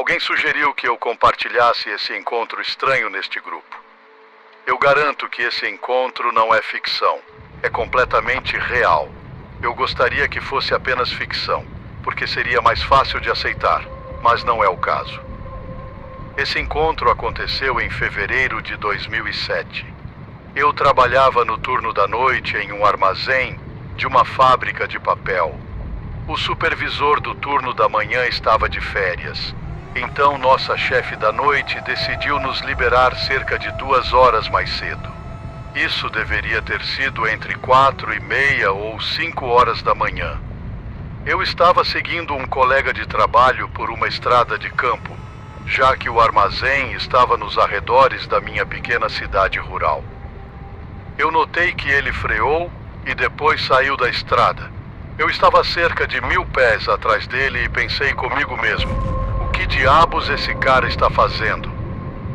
Alguém sugeriu que eu compartilhasse esse encontro estranho neste grupo. Eu garanto que esse encontro não é ficção. É completamente real. Eu gostaria que fosse apenas ficção, porque seria mais fácil de aceitar, mas não é o caso. Esse encontro aconteceu em fevereiro de 2007. Eu trabalhava no turno da noite em um armazém de uma fábrica de papel. O supervisor do turno da manhã estava de férias. Então nossa chefe da noite decidiu nos liberar cerca de 2 horas mais cedo. Isso deveria ter sido entre 4:30 ou 5 horas da manhã. Eu estava seguindo um colega de trabalho por uma estrada de campo, já que o armazém estava nos arredores da minha pequena cidade rural. Eu notei que ele freou e depois saiu da estrada. Eu estava a cerca de 1000 pés atrás dele e pensei comigo mesmo: o que diabos esse cara está fazendo?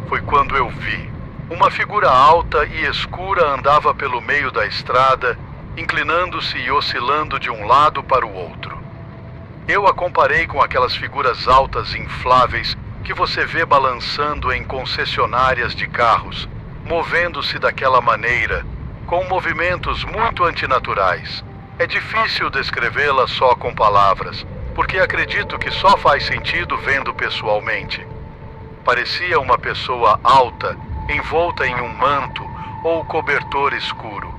Foi quando eu vi. Uma figura alta e escura andava pelo meio da estrada, inclinando-se e oscilando de um lado para o outro. Eu a comparei com aquelas figuras altas infláveis que você vê balançando em concessionárias de carros, movendo-se daquela maneira, com movimentos muito antinaturais. É difícil descrevê-la só com palavras, porque acredito que só faz sentido vendo pessoalmente. Parecia uma pessoa alta, envolta em um manto ou cobertor escuro.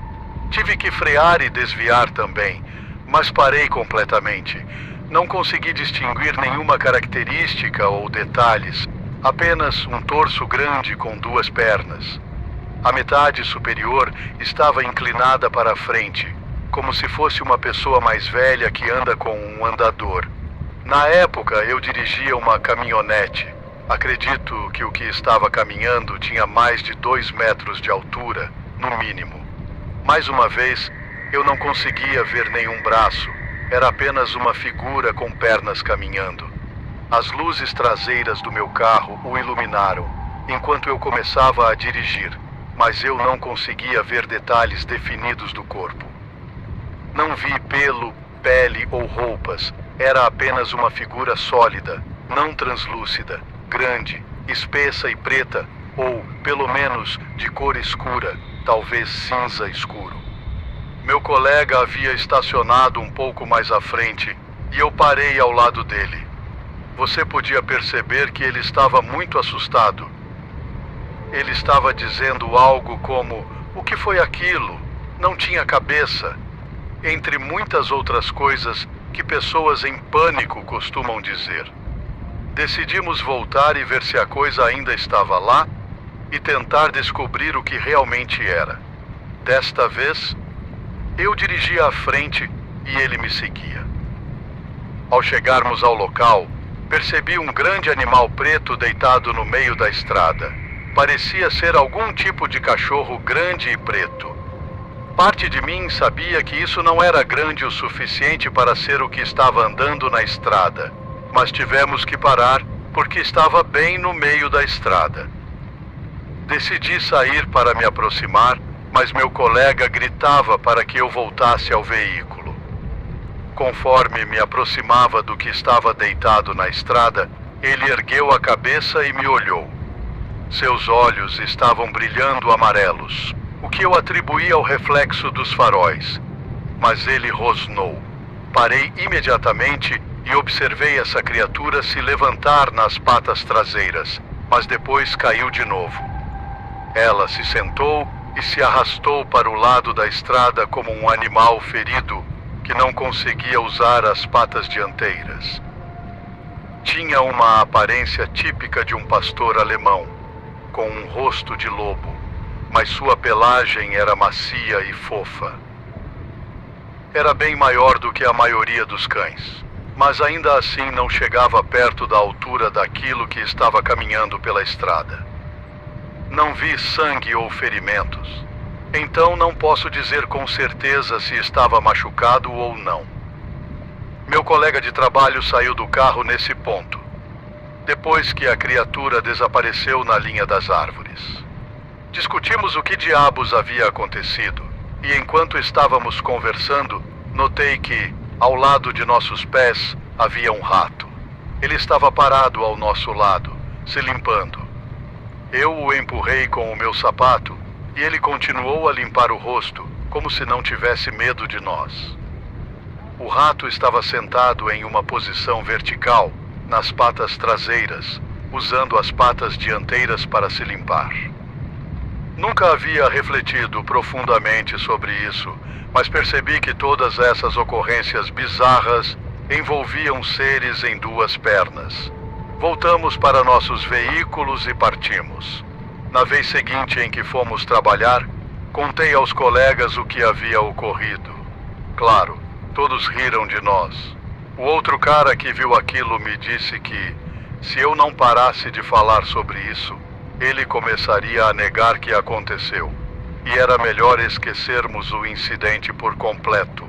Tive que frear e desviar também, mas parei completamente. Não consegui distinguir nenhuma característica ou detalhes, apenas um torso grande com 2 pernas. A metade superior estava inclinada para a frente, como se fosse uma pessoa mais velha que anda com um andador. Na época, eu dirigia uma caminhonete. Acredito que o que estava caminhando tinha mais de 2 metros de altura, no mínimo. Mais uma vez, eu não conseguia ver nenhum braço. Era apenas uma figura com pernas caminhando. As luzes traseiras do meu carro o iluminaram, enquanto eu começava a dirigir, mas eu não conseguia ver detalhes definidos do corpo. Não vi pelo, pele ou roupas. Era apenas uma figura sólida, não translúcida, grande, espessa e preta, ou, pelo menos, de cor escura, talvez cinza escuro. Meu colega havia estacionado um pouco mais à frente e eu parei ao lado dele. Você podia perceber que ele estava muito assustado. Ele estava dizendo algo como: "O que foi aquilo? Não tinha cabeça", entre muitas outras coisas que pessoas em pânico costumam dizer. Decidimos voltar e ver se a coisa ainda estava lá e tentar descobrir o que realmente era. Desta vez, eu dirigia à frente e ele me seguia. Ao chegarmos ao local, percebi um grande animal preto deitado no meio da estrada. Parecia ser algum tipo de cachorro grande e preto. Parte de mim sabia que isso não era grande o suficiente para ser o que estava andando na estrada, mas tivemos que parar porque estava bem no meio da estrada. Decidi sair para me aproximar, mas meu colega gritava para que eu voltasse ao veículo. Conforme me aproximava do que estava deitado na estrada, ele ergueu a cabeça e me olhou. Seus olhos estavam brilhando amarelos, o que eu atribuí ao reflexo dos faróis. Mas ele rosnou. Parei imediatamente e observei essa criatura se levantar nas patas traseiras, mas depois caiu de novo. Ela se sentou e se arrastou para o lado da estrada como um animal ferido que não conseguia usar as patas dianteiras. Tinha uma aparência típica de um pastor alemão, com um rosto de lobo, mas sua pelagem era macia e fofa. Era bem maior do que a maioria dos cães, mas ainda assim não chegava perto da altura daquilo que estava caminhando pela estrada. Não vi sangue ou ferimentos, então não posso dizer com certeza se estava machucado ou não. Meu colega de trabalho saiu do carro nesse ponto, depois que a criatura desapareceu na linha das árvores. Discutimos o que diabos havia acontecido, e enquanto estávamos conversando, notei que, ao lado de nossos pés, havia um rato. Ele estava parado ao nosso lado, se limpando. Eu o empurrei com o meu sapato e ele continuou a limpar o rosto, como se não tivesse medo de nós. O rato estava sentado em uma posição vertical, nas patas traseiras, usando as patas dianteiras para se limpar. Nunca havia refletido profundamente sobre isso, mas percebi que todas essas ocorrências bizarras envolviam seres em duas pernas. Voltamos para nossos veículos e partimos. Na vez seguinte em que fomos trabalhar, contei aos colegas o que havia ocorrido. Claro, todos riram de nós. O outro cara que viu aquilo me disse que, se eu não parasse de falar sobre isso, ele começaria a negar que aconteceu, e era melhor esquecermos o incidente por completo.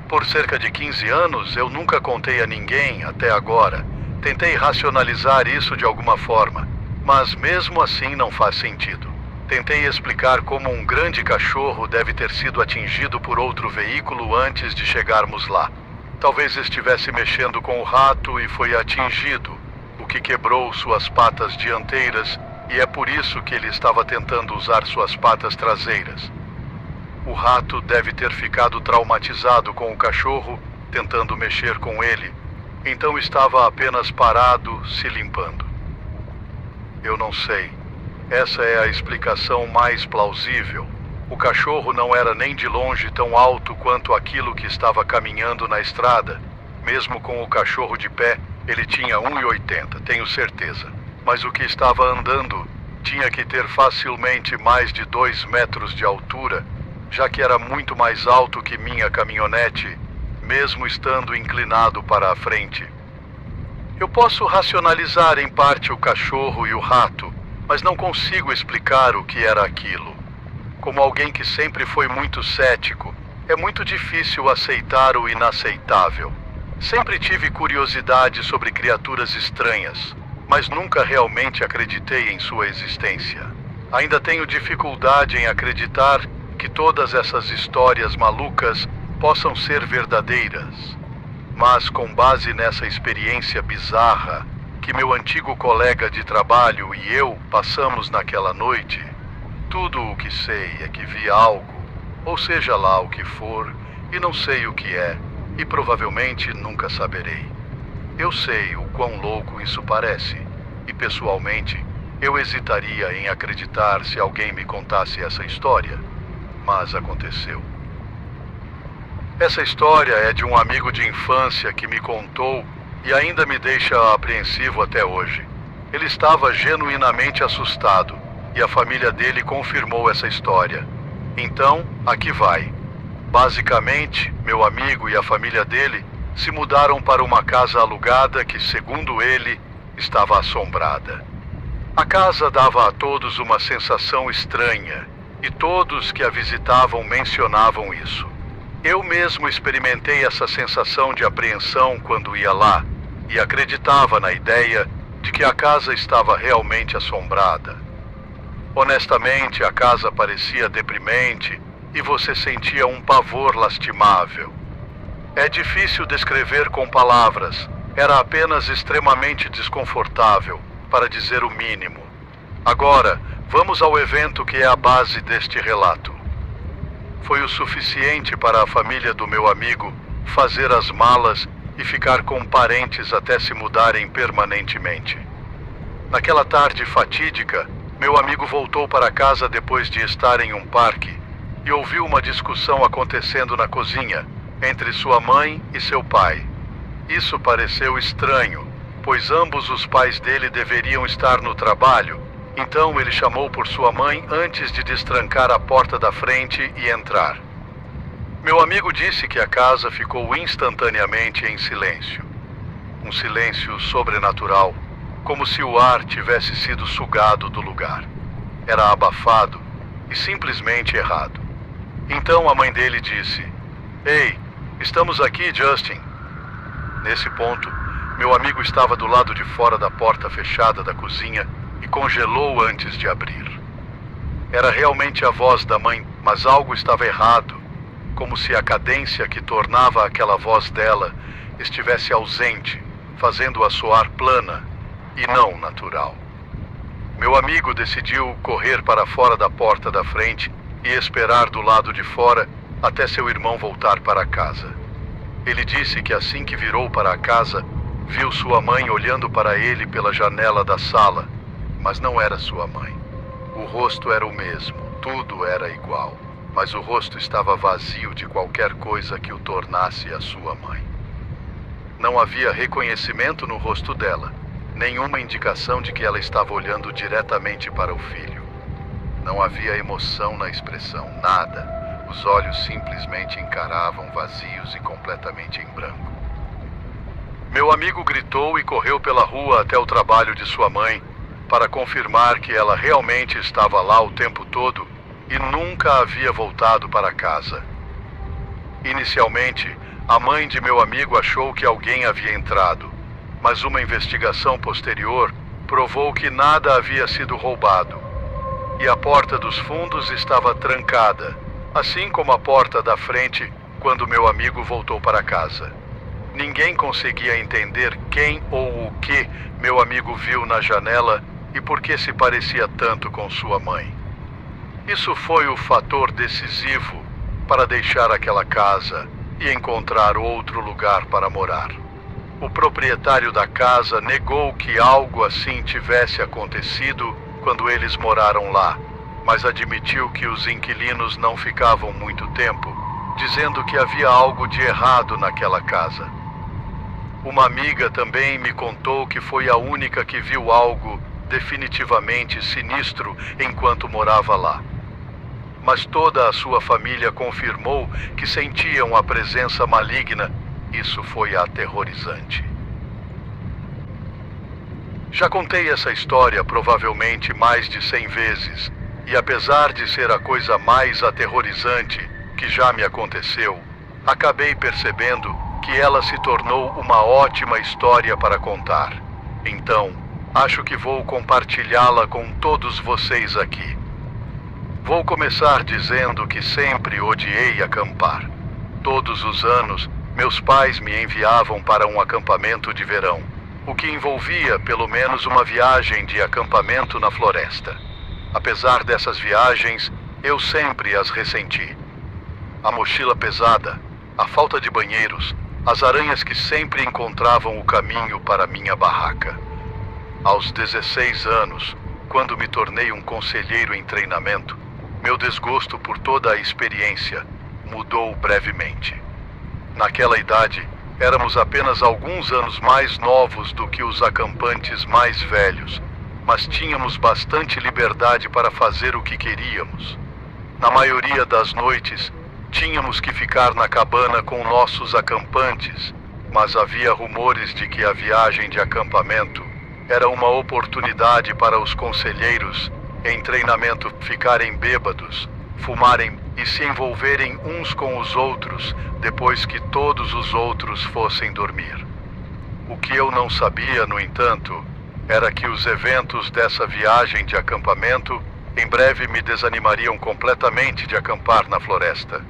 Por cerca de 15 anos, eu nunca contei a ninguém até agora. Tentei racionalizar isso de alguma forma, mas mesmo assim não faz sentido. Tentei explicar como um grande cachorro deve ter sido atingido por outro veículo antes de chegarmos lá. Talvez estivesse mexendo com o rato e foi atingido, o que quebrou suas patas dianteiras, e é por isso que ele estava tentando usar suas patas traseiras. O rato deve ter ficado traumatizado com o cachorro, tentando mexer com ele, então estava apenas parado, se limpando. Eu não sei. Essa é a explicação mais plausível. O cachorro não era nem de longe tão alto quanto aquilo que estava caminhando na estrada. Mesmo com o cachorro de pé, ele tinha 1,80, tenho certeza. Mas o que estava andando tinha que ter facilmente mais de 2 metros de altura, já que era muito mais alto que minha caminhonete, mesmo estando inclinado para a frente. Eu posso racionalizar em parte o cachorro e o rato, mas não consigo explicar o que era aquilo. Como alguém que sempre foi muito cético, é muito difícil aceitar o inaceitável. Sempre tive curiosidade sobre criaturas estranhas, mas nunca realmente acreditei em sua existência. Ainda tenho dificuldade em acreditar que todas essas histórias malucas possam ser verdadeiras. Mas com base nessa experiência bizarra que meu antigo colega de trabalho e eu passamos naquela noite, tudo o que sei é que vi algo, ou seja lá o que for, e não sei o que é, e provavelmente nunca saberei. Eu sei o quão louco isso parece, e pessoalmente eu hesitaria em acreditar se alguém me contasse essa história, mas aconteceu. Essa história é de um amigo de infância que me contou e ainda me deixa apreensivo até hoje. Ele estava genuinamente assustado e a família dele confirmou essa história. Então, aqui vai. Basicamente, meu amigo e a família dele se mudaram para uma casa alugada que, segundo ele, estava assombrada. A casa dava a todos uma sensação estranha e todos que a visitavam mencionavam isso. Eu mesmo experimentei essa sensação de apreensão quando ia lá e acreditava na ideia de que a casa estava realmente assombrada. Honestamente, a casa parecia deprimente e você sentia um pavor lastimável. É difícil descrever com palavras, era apenas extremamente desconfortável, para dizer o mínimo. Agora, vamos ao evento que é a base deste relato. Foi o suficiente para a família do meu amigo fazer as malas e ficar com parentes até se mudarem permanentemente. Naquela tarde fatídica, meu amigo voltou para casa depois de estar em um parque e ouviu uma discussão acontecendo na cozinha entre sua mãe e seu pai. Isso pareceu estranho, pois ambos os pais dele deveriam estar no trabalho. Então ele chamou por sua mãe antes de destrancar a porta da frente e entrar. Meu amigo disse que a casa ficou instantaneamente em silêncio. Um silêncio sobrenatural, como se o ar tivesse sido sugado do lugar. Era abafado e simplesmente errado. Então a mãe dele disse: "Ei, estamos aqui, Justin." Nesse ponto, meu amigo estava do lado de fora da porta fechada da cozinha e congelou antes de abrir. Era realmente a voz da mãe, mas algo estava errado, como se a cadência que tornava aquela voz dela estivesse ausente, fazendo-a soar plana e não natural. Meu amigo decidiu correr para fora da porta da frente e esperar do lado de fora até seu irmão voltar para casa. Ele disse que assim que virou para a casa, viu sua mãe olhando para ele pela janela da sala, mas não era sua mãe. O rosto era o mesmo, tudo era igual, mas o rosto estava vazio de qualquer coisa que o tornasse a sua mãe. Não havia reconhecimento no rosto dela, nenhuma indicação de que ela estava olhando diretamente para o filho. Não havia emoção na expressão, nada. Os olhos simplesmente encaravam, vazios e completamente em branco. Meu amigo gritou e correu pela rua até o trabalho de sua mãe para confirmar que ela realmente estava lá o tempo todo e nunca havia voltado para casa. Inicialmente, a mãe de meu amigo achou que alguém havia entrado, mas uma investigação posterior provou que nada havia sido roubado. E a porta dos fundos estava trancada, assim como a porta da frente quando meu amigo voltou para casa. Ninguém conseguia entender quem ou o que meu amigo viu na janela e por que se parecia tanto com sua mãe. Isso foi o fator decisivo para deixar aquela casa e encontrar outro lugar para morar. O proprietário da casa negou que algo assim tivesse acontecido quando eles moraram lá, mas admitiu que os inquilinos não ficavam muito tempo, dizendo que havia algo de errado naquela casa. Uma amiga também me contou que foi a única que viu algo definitivamente sinistro enquanto morava lá. Mas toda a sua família confirmou que sentiam a presença maligna. Isso foi aterrorizante. Já contei essa história provavelmente mais de 100 vezes, e apesar de ser a coisa mais aterrorizante que já me aconteceu, acabei percebendo que ela se tornou uma ótima história para contar. Então, acho que vou compartilhá-la com todos vocês aqui. Vou começar dizendo que sempre odiei acampar. Todos os anos, meus pais me enviavam para um acampamento de verão, o que envolvia pelo menos uma viagem de acampamento na floresta. Apesar dessas viagens, eu sempre as ressenti. A mochila pesada, a falta de banheiros, as aranhas que sempre encontravam o caminho para minha barraca. Aos 16 anos, quando me tornei um conselheiro em treinamento, meu desgosto por toda a experiência mudou brevemente. Naquela idade, éramos apenas alguns anos mais novos do que os acampantes mais velhos, mas tínhamos bastante liberdade para fazer o que queríamos. Na maioria das noites, tínhamos que ficar na cabana com nossos acampantes, mas havia rumores de que a viagem de acampamento era uma oportunidade para os conselheiros em treinamento ficarem bêbados, fumarem e se envolverem uns com os outros depois que todos os outros fossem dormir. O que eu não sabia, no entanto, era que os eventos dessa viagem de acampamento em breve me desanimariam completamente de acampar na floresta.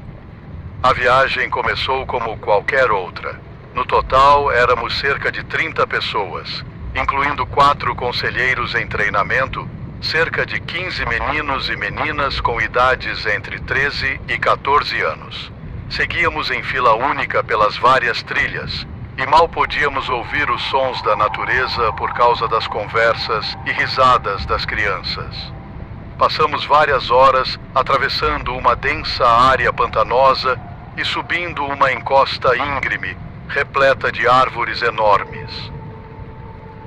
A viagem começou como qualquer outra. No total, éramos cerca de 30 pessoas, incluindo 4 conselheiros em treinamento, cerca de 15 meninos e meninas com idades entre 13 e 14 anos. Seguíamos em fila única pelas várias trilhas e mal podíamos ouvir os sons da natureza por causa das conversas e risadas das crianças. Passamos várias horas atravessando uma densa área pantanosa e subindo uma encosta íngreme, repleta de árvores enormes.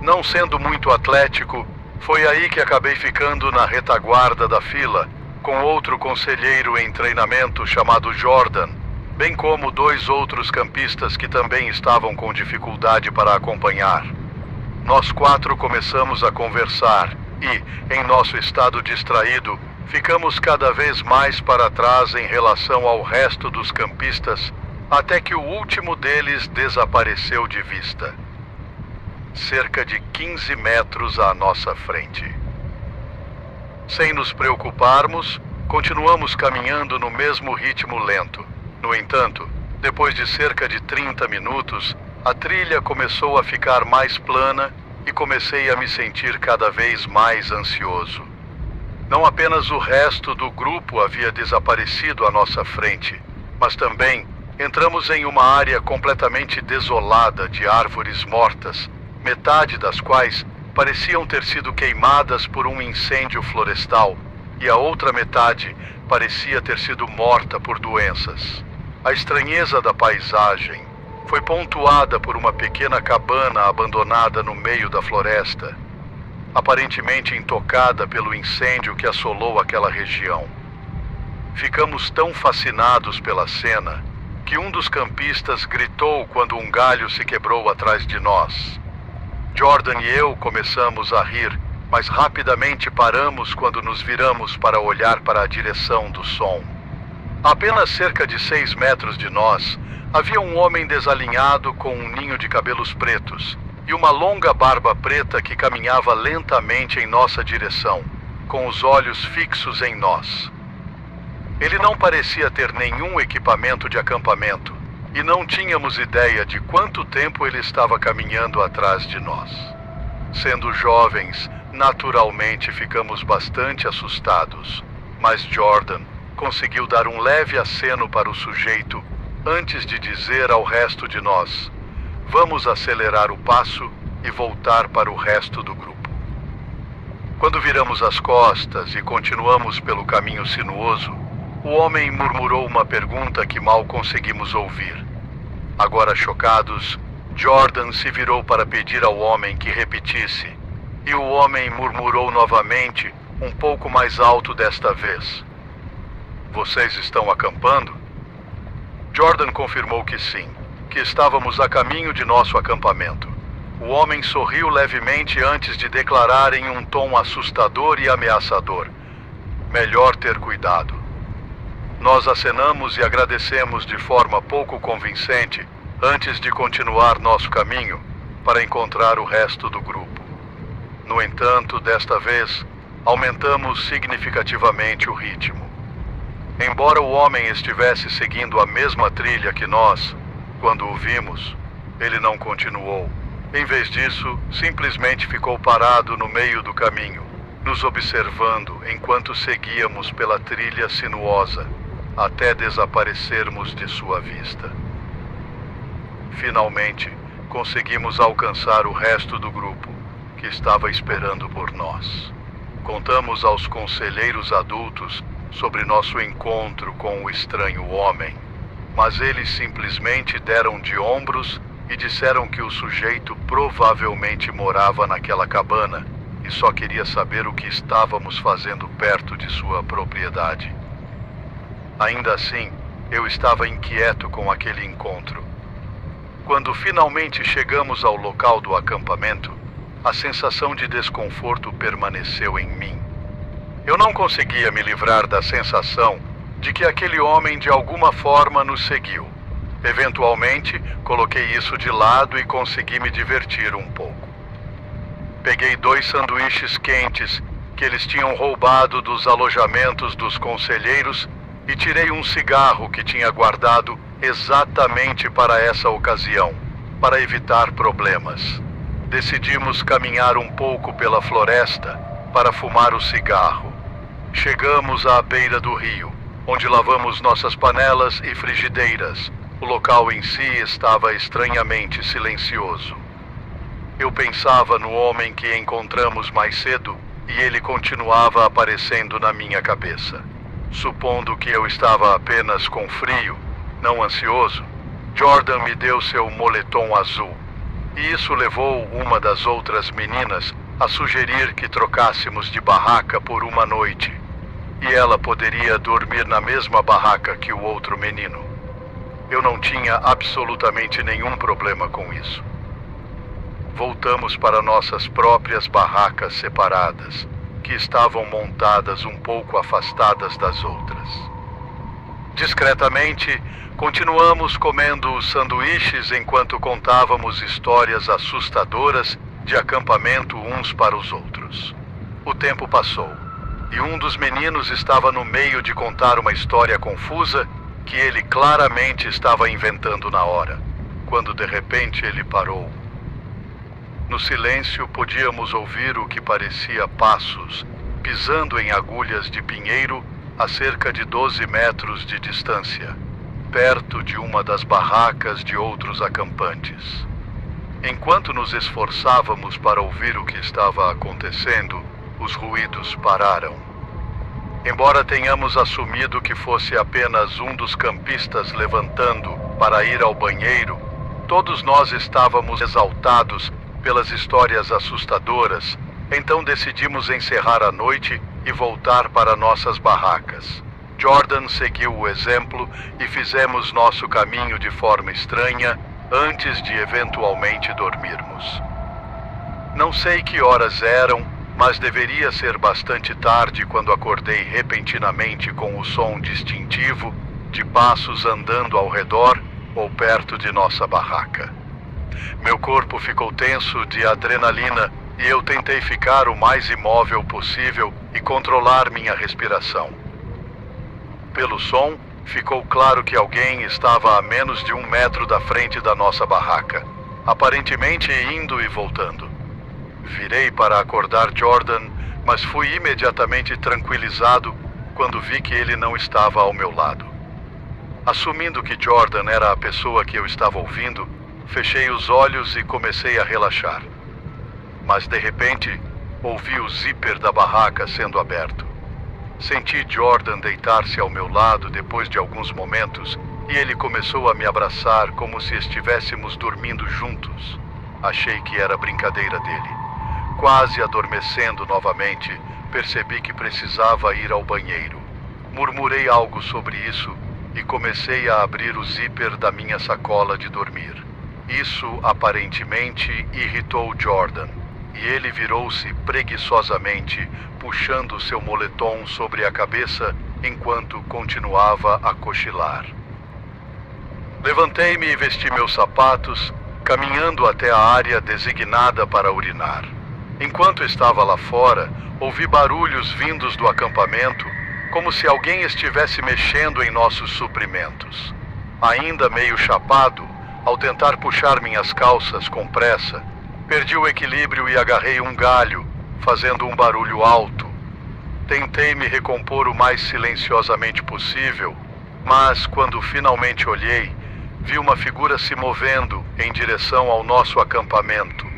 Não sendo muito atlético, foi aí que acabei ficando na retaguarda da fila, com outro conselheiro em treinamento chamado Jordan, bem como 2 outros campistas que também estavam com dificuldade para acompanhar. Nós 4 começamos a conversar e, em nosso estado distraído, ficamos cada vez mais para trás em relação ao resto dos campistas, até que o último deles desapareceu de vista. Cerca de 15 metros à nossa frente. Sem nos preocuparmos, continuamos caminhando no mesmo ritmo lento. No entanto, depois de cerca de 30 minutos, A trilha começou a ficar mais plana e comecei a me sentir cada vez mais ansioso. Não apenas o resto do grupo havia desaparecido à nossa frente, mas também entramos em uma área completamente desolada de árvores mortas, metade das quais pareciam ter sido queimadas por um incêndio florestal e a outra metade parecia ter sido morta por doenças. A estranheza da paisagem foi pontuada por uma pequena cabana abandonada no meio da floresta, aparentemente intocada pelo incêndio que assolou aquela região. Ficamos tão fascinados pela cena que um dos campistas gritou quando um galho se quebrou atrás de nós. Jordan e eu começamos a rir, mas rapidamente paramos quando nos viramos para olhar para a direção do som. A apenas cerca de 6 metros de nós, havia um homem desalinhado com um ninho de cabelos pretos e uma longa barba preta que caminhava lentamente em nossa direção, com os olhos fixos em nós. Ele não parecia ter nenhum equipamento de acampamento e não tínhamos ideia de quanto tempo ele estava caminhando atrás de nós. Sendo jovens, naturalmente ficamos bastante assustados, mas Jordan conseguiu dar um leve aceno para o sujeito antes de dizer ao resto de nós: vamos acelerar o passo e voltar para o resto do grupo. Quando viramos as costas e continuamos pelo caminho sinuoso, o homem murmurou uma pergunta que mal conseguimos ouvir. Agora chocados, Jordan se virou para pedir ao homem que repetisse, e o homem murmurou novamente, um pouco mais alto desta vez: vocês estão acampando? Jordan confirmou que sim, que estávamos a caminho de nosso acampamento. O homem sorriu levemente antes de declarar em um tom assustador e ameaçador: melhor ter cuidado. Nós acenamos e agradecemos de forma pouco convincente antes de continuar nosso caminho para encontrar o resto do grupo. No entanto, desta vez, aumentamos significativamente o ritmo. Embora o homem estivesse seguindo a mesma trilha que nós, quando o vimos, ele não continuou. Em vez disso, simplesmente ficou parado no meio do caminho, nos observando enquanto seguíamos pela trilha sinuosa, até desaparecermos de sua vista. Finalmente, conseguimos alcançar o resto do grupo, que estava esperando por nós. Contamos aos conselheiros adultos sobre nosso encontro com o estranho homem, mas eles simplesmente deram de ombros e disseram que o sujeito provavelmente morava naquela cabana e só queria saber o que estávamos fazendo perto de sua propriedade. Ainda assim, eu estava inquieto com aquele encontro. Quando finalmente chegamos ao local do acampamento, a sensação de desconforto permaneceu em mim. Eu não conseguia me livrar da sensação de que aquele homem de alguma forma nos seguiu. Eventualmente, coloquei isso de lado e consegui me divertir um pouco. Peguei 2 sanduíches quentes que eles tinham roubado dos alojamentos dos conselheiros e tirei um cigarro que tinha guardado exatamente para essa ocasião, para evitar problemas. Decidimos caminhar um pouco pela floresta para fumar o cigarro. Chegamos à beira do rio, onde lavamos nossas panelas e frigideiras. O local em si estava estranhamente silencioso. Eu pensava no homem que encontramos mais cedo e ele continuava aparecendo na minha cabeça. Supondo que eu estava apenas com frio, não ansioso, Jordan me deu seu moletom azul. E isso levou uma das outras meninas a sugerir que trocássemos de barraca por uma noite. E ela poderia dormir na mesma barraca que o outro menino. Eu não tinha absolutamente nenhum problema com isso. Voltamos para nossas próprias barracas separadas, que estavam montadas um pouco afastadas das outras. Discretamente, continuamos comendo os sanduíches enquanto contávamos histórias assustadoras de acampamento uns para os outros. O tempo passou, e um dos meninos estava no meio de contar uma história confusa que ele claramente estava inventando na hora. quando de repente ele parou. No silêncio podíamos ouvir o que parecia passos, pisando em agulhas de pinheiro a cerca de 12 metros de distância, perto de uma das barracas de outros acampantes. Enquanto nos esforçávamos para ouvir o que estava acontecendo, os ruídos pararam. Embora tenhamos assumido que fosse apenas um dos campistas levantando para ir ao banheiro, todos nós estávamos exaltados pelas histórias assustadoras, então decidimos encerrar a noite e voltar para nossas barracas. Jordan seguiu o exemplo e fizemos nosso caminho de forma estranha antes de eventualmente dormirmos. Não sei que horas eram, mas deveria ser bastante tarde quando acordei repentinamente com o som distintivo de passos andando ao redor ou perto de nossa barraca. Meu corpo ficou tenso de adrenalina e eu tentei ficar o mais imóvel possível e controlar minha respiração. Pelo som, ficou claro que alguém estava a menos de 1 metro da frente da nossa barraca, aparentemente indo e voltando. Virei para acordar Jordan, mas fui imediatamente tranquilizado quando vi que ele não estava ao meu lado. Assumindo que Jordan era a pessoa que eu estava ouvindo, fechei os olhos e comecei a relaxar. Mas de repente, ouvi o zíper da barraca sendo aberto. Senti Jordan deitar-se ao meu lado depois de alguns momentos e ele começou a me abraçar como se estivéssemos dormindo juntos. Achei que era brincadeira dele. Quase adormecendo novamente, percebi que precisava ir ao banheiro. Murmurei algo sobre isso e comecei a abrir o zíper da minha sacola de dormir. Isso aparentemente irritou Jordan, e ele virou-se preguiçosamente, puxando seu moletom sobre a cabeça enquanto continuava a cochilar. Levantei-me e vesti meus sapatos, caminhando até a área designada para urinar. Enquanto estava lá fora, ouvi barulhos vindos do acampamento, como se alguém estivesse mexendo em nossos suprimentos. Ainda meio chapado, ao tentar puxar minhas calças com pressa, perdi o equilíbrio e agarrei um galho, fazendo um barulho alto. Tentei me recompor o mais silenciosamente possível, mas quando finalmente olhei, vi uma figura se movendo em direção ao nosso acampamento.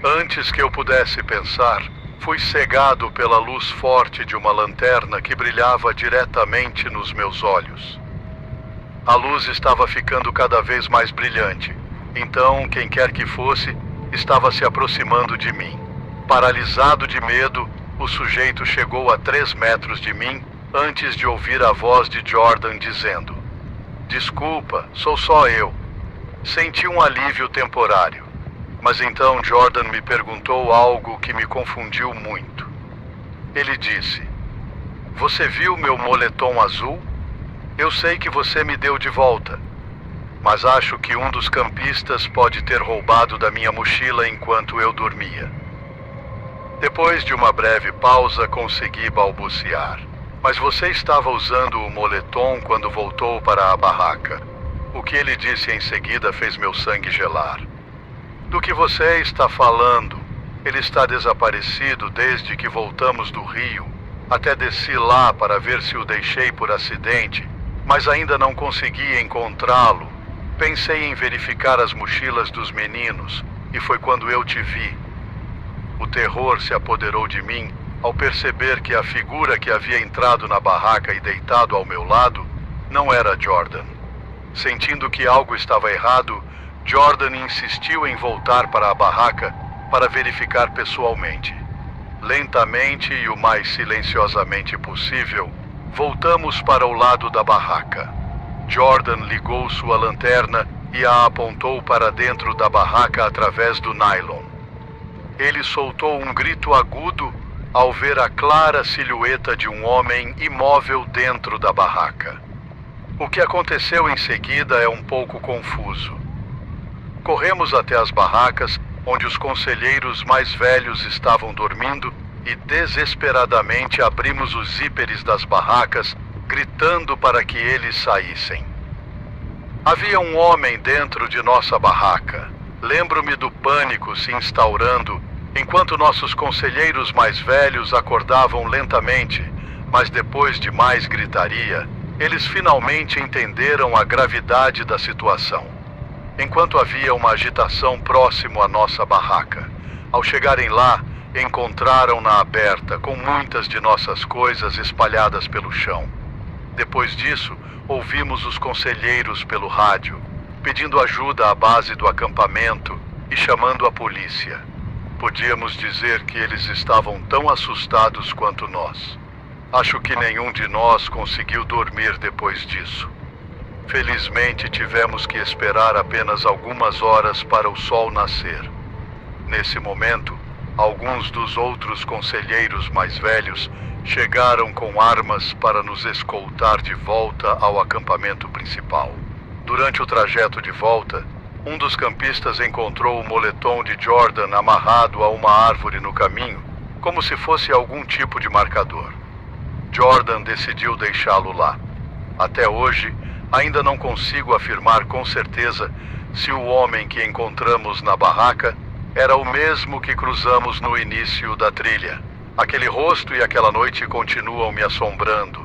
Antes que eu pudesse pensar, fui cegado pela luz forte de uma lanterna que brilhava diretamente nos meus olhos. A luz estava ficando cada vez mais brilhante, então quem quer que fosse estava se aproximando de mim. Paralisado de medo, o sujeito chegou a 3 metros de mim antes de ouvir a voz de Jordan dizendo: "Desculpa, sou só eu." Senti um alívio temporário, mas então Jordan me perguntou algo que me confundiu muito. Ele disse: "Você viu meu moletom azul? Eu sei que você me deu de volta, mas acho que um dos campistas pode ter roubado da minha mochila enquanto eu dormia." Depois de uma breve pausa, consegui balbuciar: "Mas você estava usando o moletom quando voltou para a barraca." O que ele disse em seguida fez meu sangue gelar. "Do que você está falando? Ele está desaparecido desde que voltamos do rio. Até desci lá para ver se o deixei por acidente, mas ainda não consegui encontrá-lo. Pensei em verificar as mochilas dos meninos, e foi quando eu te vi." O terror se apoderou de mim ao perceber que a figura que havia entrado na barraca e deitado ao meu lado não era Jordan. Sentindo que algo estava errado, Jordan insistiu em voltar para a barraca para verificar pessoalmente. Lentamente e o mais silenciosamente possível, voltamos para o lado da barraca. Jordan ligou sua lanterna e a apontou para dentro da barraca através do nylon. Ele soltou um grito agudo ao ver a clara silhueta de um homem imóvel dentro da barraca. O que aconteceu em seguida é um pouco confuso. Corremos até as barracas, onde os conselheiros mais velhos estavam dormindo, e desesperadamente abrimos os zíperes das barracas, gritando para que eles saíssem. Havia um homem dentro de nossa barraca. Lembro-me do pânico se instaurando enquanto nossos conselheiros mais velhos acordavam lentamente, mas depois de mais gritaria, eles finalmente entenderam a gravidade da situação. Enquanto havia uma agitação próximo à nossa barraca, ao chegarem lá, encontraram-na aberta, com muitas de nossas coisas espalhadas pelo chão. Depois disso, ouvimos os conselheiros pelo rádio, pedindo ajuda à base do acampamento e chamando a polícia. Podíamos dizer que eles estavam tão assustados quanto nós. Acho que nenhum de nós conseguiu dormir depois disso. Felizmente, tivemos que esperar apenas algumas horas para o sol nascer. Nesse momento, alguns dos outros conselheiros mais velhos chegaram com armas para nos escoltar de volta ao acampamento principal. Durante o trajeto de volta, um dos campistas encontrou o moletom de Jordan amarrado a uma árvore no caminho, como se fosse algum tipo de marcador. Jordan decidiu deixá-lo lá. Até hoje, ainda não consigo afirmar com certeza se o homem que encontramos na barraca era o mesmo que cruzamos no início da trilha. Aquele rosto e aquela noite continuam me assombrando.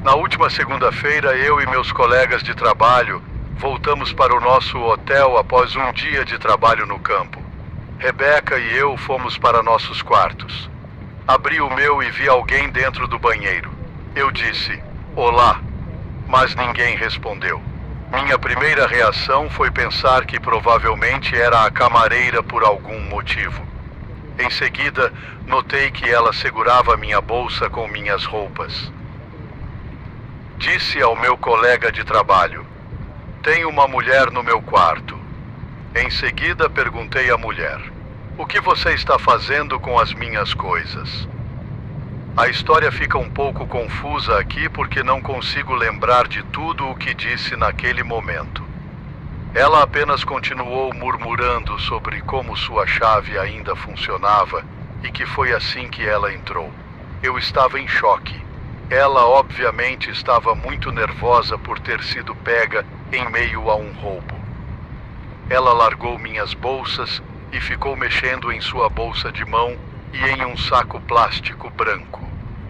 Na última segunda-feira, eu e meus colegas de trabalho voltamos para o nosso hotel após um dia de trabalho no campo. Rebeca e eu fomos para nossos quartos. Abri o meu e vi alguém dentro do banheiro. Eu disse, "Olá", mas ninguém respondeu. Minha primeira reação foi pensar que provavelmente era a camareira por algum motivo. Em seguida, notei que ela segurava minha bolsa com minhas roupas. Disse ao meu colega de trabalho, "Tem uma mulher no meu quarto." Em seguida, perguntei à mulher, "O que você está fazendo com as minhas coisas?" A história fica um pouco confusa aqui porque não consigo lembrar de tudo o que disse naquele momento. Ela apenas continuou murmurando sobre como sua chave ainda funcionava e que foi assim que ela entrou. Eu estava em choque. Ela obviamente estava muito nervosa por ter sido pega em meio a um roubo. Ela largou minhas bolsas e ficou mexendo em sua bolsa de mão e em um saco plástico branco.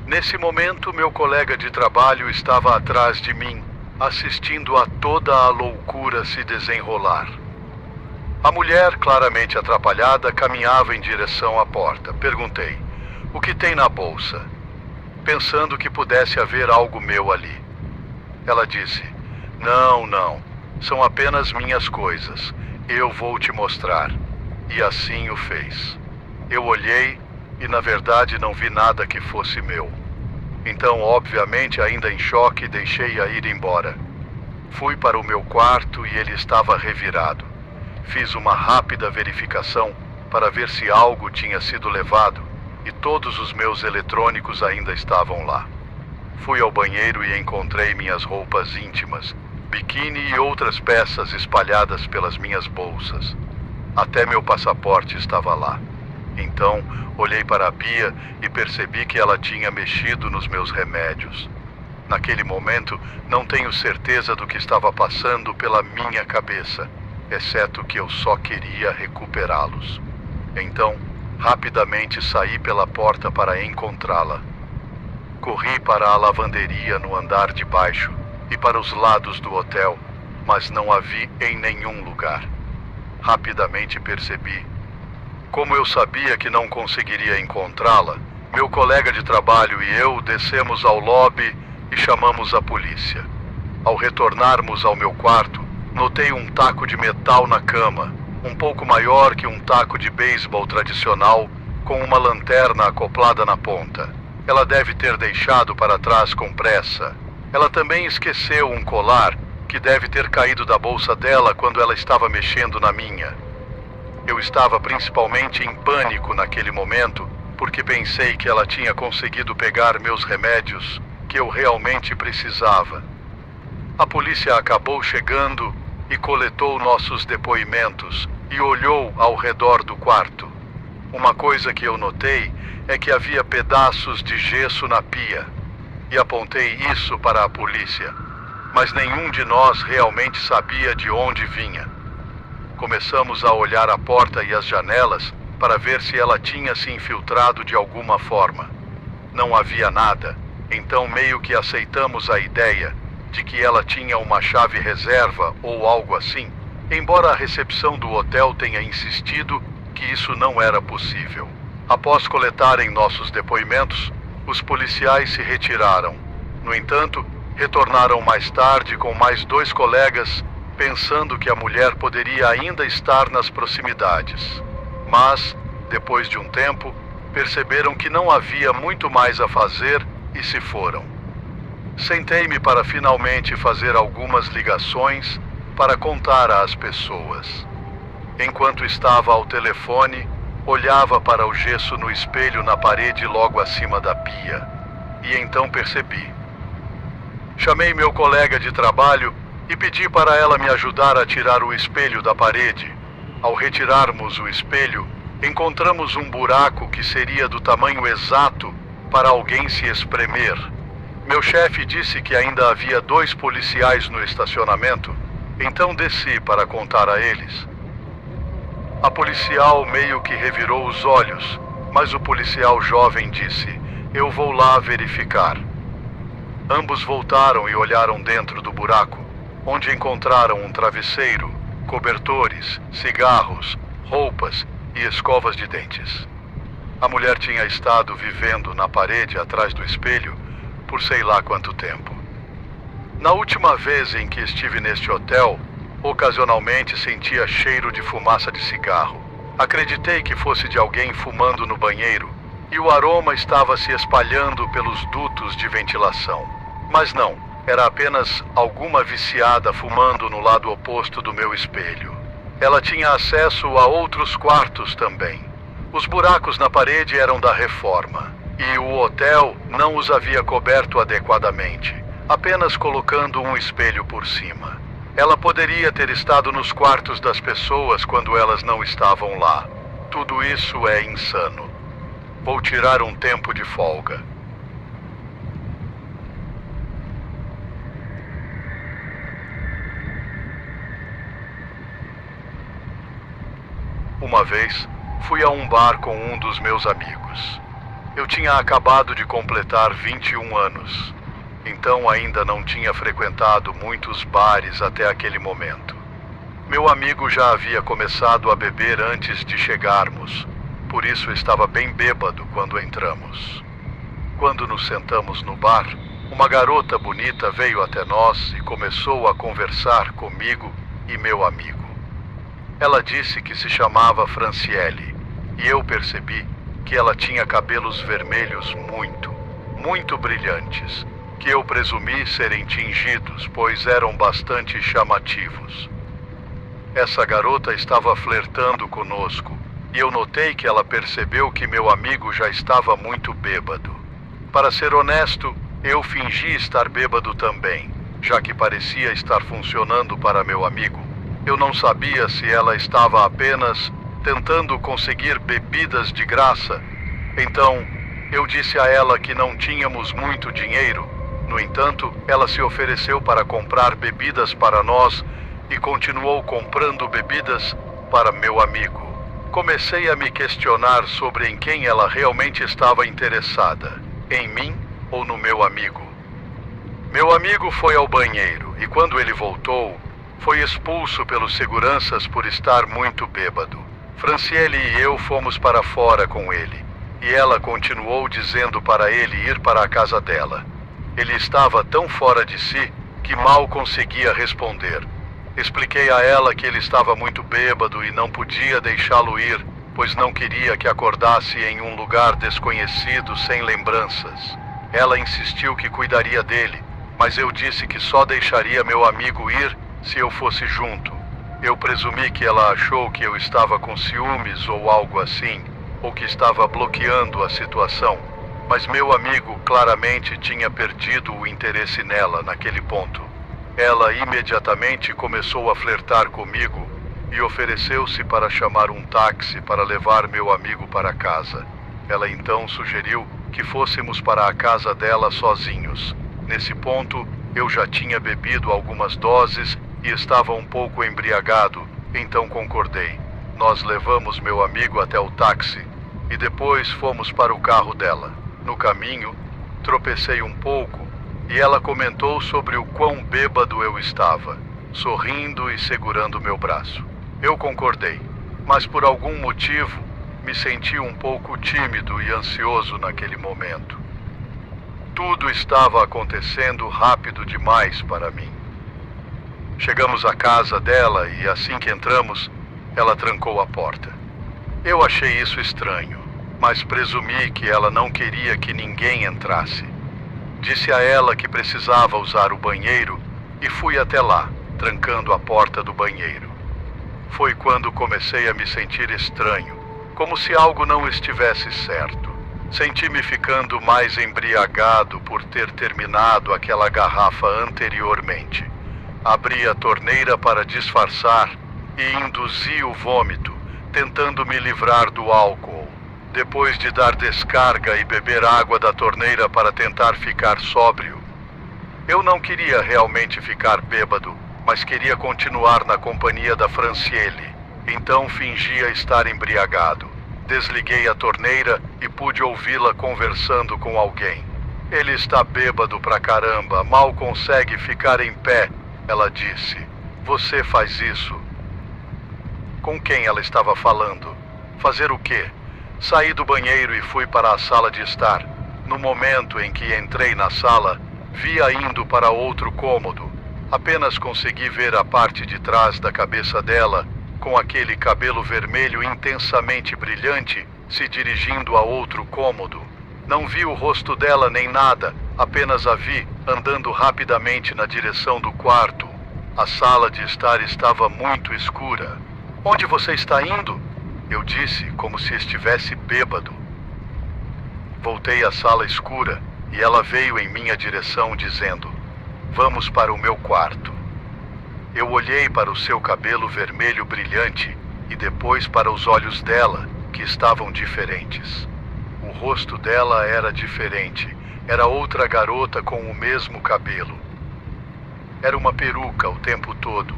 Nesse momento, meu colega de trabalho estava atrás de mim, assistindo a toda a loucura se desenrolar. A mulher, claramente atrapalhada, caminhava em direção à porta. Perguntei, "O que tem na bolsa?" Pensando que pudesse haver algo meu ali. Ela disse, Não, são apenas minhas coisas. Eu vou te mostrar." E assim o fez. Eu olhei e na verdade não vi nada que fosse meu. Então, obviamente, ainda em choque, deixei-a ir embora. Fui para o meu quarto e ele estava revirado. Fiz uma rápida verificação para ver se algo tinha sido levado e todos os meus eletrônicos ainda estavam lá. Fui ao banheiro e encontrei minhas roupas íntimas, biquíni e outras peças espalhadas pelas minhas bolsas. Até meu passaporte estava lá. Então, olhei para a Bia e percebi que ela tinha mexido nos meus remédios. Naquele momento, não tenho certeza do que estava passando pela minha cabeça, exceto que eu só queria recuperá-los. Então, rapidamente saí pela porta para encontrá-la. Corri para a lavanderia no andar de baixo e para os lados do hotel, mas não a vi em nenhum lugar. Rapidamente percebi. Como eu sabia que não conseguiria encontrá-la, meu colega de trabalho e eu descemos ao lobby e chamamos a polícia. Ao retornarmos ao meu quarto, notei um taco de metal na cama, um pouco maior que um taco de beisebol tradicional, com uma lanterna acoplada na ponta. Ela deve ter deixado para trás com pressa. Ela também esqueceu um colar que deve ter caído da bolsa dela quando ela estava mexendo na minha. Eu estava principalmente em pânico naquele momento, porque pensei que ela tinha conseguido pegar meus remédios que eu realmente precisava. A polícia acabou chegando e coletou nossos depoimentos e olhou ao redor do quarto. Uma coisa que eu notei é que havia pedaços de gesso na pia, e apontei isso para a polícia, mas nenhum de nós realmente sabia de onde vinha. Começamos a olhar a porta e as janelas para ver se ela tinha se infiltrado de alguma forma. Não havia nada, então meio que aceitamos a ideia de que ela tinha uma chave reserva ou algo assim, embora a recepção do hotel tenha insistido que isso não era possível. Após coletarem nossos depoimentos, os policiais se retiraram. No entanto, retornaram mais tarde com mais 2 colegas, pensando que a mulher poderia ainda estar nas proximidades. Mas, depois de um tempo, perceberam que não havia muito mais a fazer e se foram. Sentei-me para finalmente fazer algumas ligações para contar às pessoas. Enquanto estava ao telefone, olhava para o gesso no espelho na parede logo acima da pia. E então percebi. Chamei meu colega de trabalho e pedi para ela me ajudar a tirar o espelho da parede. Ao retirarmos o espelho, encontramos um buraco que seria do tamanho exato para alguém se espremer. Meu chefe disse que ainda havia 2 policiais no estacionamento, então desci para contar a eles. A policial meio que revirou os olhos, mas o policial jovem disse: "Eu vou lá verificar." Ambos voltaram e olharam dentro do buraco, onde encontraram um travesseiro, cobertores, cigarros, roupas e escovas de dentes. A mulher tinha estado vivendo na parede atrás do espelho por sei lá quanto tempo. Na última vez em que estive neste hotel, ocasionalmente sentia cheiro de fumaça de cigarro. Acreditei que fosse de alguém fumando no banheiro, e o aroma estava se espalhando pelos dutos de ventilação. Mas não, era apenas alguma viciada fumando no lado oposto do meu espelho. Ela tinha acesso a outros quartos também. Os buracos na parede eram da reforma, e o hotel não os havia coberto adequadamente, apenas colocando um espelho por cima. Ela poderia ter estado nos quartos das pessoas quando elas não estavam lá. Tudo isso é insano. Vou tirar um tempo de folga. Uma vez, fui a um bar com um dos meus amigos. Eu tinha acabado de completar 21 anos. Então ainda não tinha frequentado muitos bares até aquele momento. Meu amigo já havia começado a beber antes de chegarmos, por isso estava bem bêbado quando entramos. Quando nos sentamos no bar, uma garota bonita veio até nós e começou a conversar comigo e meu amigo. Ela disse que se chamava Franciele, e eu percebi que ela tinha cabelos vermelhos muito brilhantes, que eu presumi serem tingidos, pois eram bastante chamativos. Essa garota estava flertando conosco, e eu notei que ela percebeu que meu amigo já estava muito bêbado. Para ser honesto, eu fingi estar bêbado também, já que parecia estar funcionando para meu amigo. Eu não sabia se ela estava apenas tentando conseguir bebidas de graça. Então, eu disse a ela que não tínhamos muito dinheiro. No entanto, ela se ofereceu para comprar bebidas para nós e continuou comprando bebidas para meu amigo. Comecei a me questionar sobre em quem ela realmente estava interessada, em mim ou no meu amigo. Meu amigo foi ao banheiro e quando ele voltou, foi expulso pelos seguranças por estar muito bêbado. Franciele e eu fomos para fora com ele e ela continuou dizendo para ele ir para a casa dela. Ele estava tão fora de si que mal conseguia responder. Expliquei a ela que ele estava muito bêbado e não podia deixá-lo ir, pois não queria que acordasse em um lugar desconhecido sem lembranças. Ela insistiu que cuidaria dele, mas eu disse que só deixaria meu amigo ir se eu fosse junto. Eu presumi que ela achou que eu estava com ciúmes ou algo assim, ou que estava bloqueando a situação. Mas meu amigo claramente tinha perdido o interesse nela naquele ponto. Ela imediatamente começou a flertar comigo e ofereceu-se para chamar um táxi para levar meu amigo para casa. Ela então sugeriu que fôssemos para a casa dela sozinhos. Nesse ponto, eu já tinha bebido algumas doses e estava um pouco embriagado, então concordei. Nós levamos meu amigo até o táxi e depois fomos para o carro dela. No caminho, tropecei um pouco e ela comentou sobre o quão bêbado eu estava, sorrindo e segurando meu braço. Eu concordei, mas por algum motivo me senti um pouco tímido e ansioso naquele momento. Tudo estava acontecendo rápido demais para mim. Chegamos à casa dela e assim que entramos, ela trancou a porta. Eu achei isso estranho, mas presumi que ela não queria que ninguém entrasse. Disse a ela que precisava usar o banheiro e fui até lá, trancando a porta do banheiro. Foi quando comecei a me sentir estranho, como se algo não estivesse certo. Senti-me ficando mais embriagado por ter terminado aquela garrafa anteriormente. Abri a torneira para disfarçar e induzi o vômito, tentando me livrar do álcool. Depois de dar descarga e beber água da torneira para tentar ficar sóbrio. Eu não queria realmente ficar bêbado, mas queria continuar na companhia da Franciele. Então fingia estar embriagado. Desliguei a torneira e pude ouvi-la conversando com alguém. Ele está bêbado pra caramba, mal consegue ficar em pé, ela disse. Você faz isso. Com quem ela estava falando? Fazer o quê? Saí do banheiro e fui para a sala de estar. No momento em que entrei na sala, vi-a indo para outro cômodo. Apenas consegui ver a parte de trás da cabeça dela, com aquele cabelo vermelho intensamente brilhante, se dirigindo a outro cômodo. Não vi o rosto dela nem nada, apenas a vi andando rapidamente na direção do quarto. A sala de estar estava muito escura. Onde você está indo? Eu disse, como se estivesse bêbado. Voltei à sala escura e ela veio em minha direção dizendo: vamos para o meu quarto. Eu olhei para o seu cabelo vermelho brilhante e depois para os olhos dela, que estavam diferentes. O rosto dela era diferente. Era outra garota com o mesmo cabelo. Era uma peruca o tempo todo.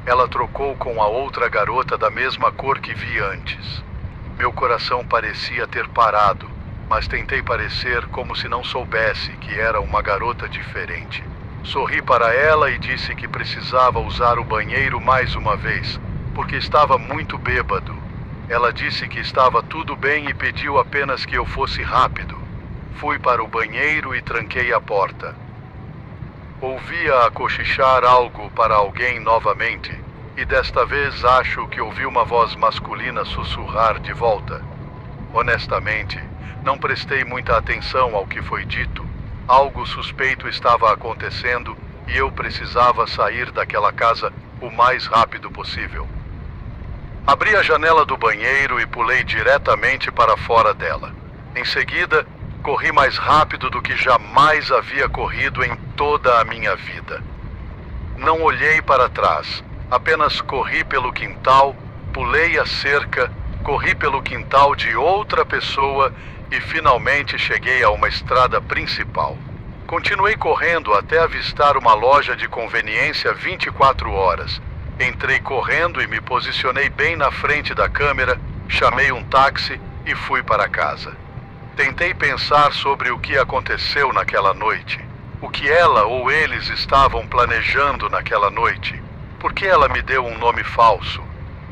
Ela trocou com a outra garota da mesma cor que vi antes. Meu coração parecia ter parado, mas tentei parecer como se não soubesse que era uma garota diferente. Sorri para ela e disse que precisava usar o banheiro mais uma vez, porque estava muito bêbado. Ela disse que estava tudo bem e pediu apenas que eu fosse rápido. Fui para o banheiro e tranquei a porta. Ouvi-a cochichar algo para alguém novamente, e desta vez acho que ouvi uma voz masculina sussurrar de volta. Honestamente, não prestei muita atenção ao que foi dito. Algo suspeito estava acontecendo e eu precisava sair daquela casa o mais rápido possível. Abri a janela do banheiro e pulei diretamente para fora dela. Em seguida, corri mais rápido do que jamais havia corrido em toda a minha vida. Não olhei para trás, apenas corri pelo quintal, pulei a cerca, corri pelo quintal de outra pessoa e finalmente cheguei a uma estrada principal. Continuei correndo até avistar uma loja de conveniência 24 horas. Entrei correndo e me posicionei bem na frente da câmera, chamei um táxi e fui para casa. Tentei pensar sobre o que aconteceu naquela noite. O que ela ou eles estavam planejando naquela noite. Por que ela me deu um nome falso?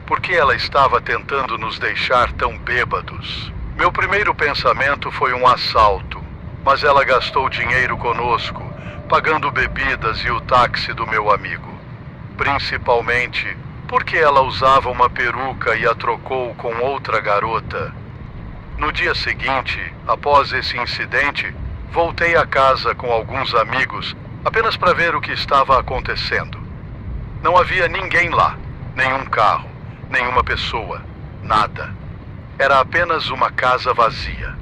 Por que ela estava tentando nos deixar tão bêbados? Meu primeiro pensamento foi um assalto, mas ela gastou dinheiro conosco, pagando bebidas e o táxi do meu amigo. Principalmente porque ela usava uma peruca e a trocou com outra garota. No dia seguinte, após esse incidente, voltei a casa com alguns amigos, apenas para ver o que estava acontecendo. Não havia ninguém lá, nenhum carro, nenhuma pessoa, nada. Era apenas uma casa vazia.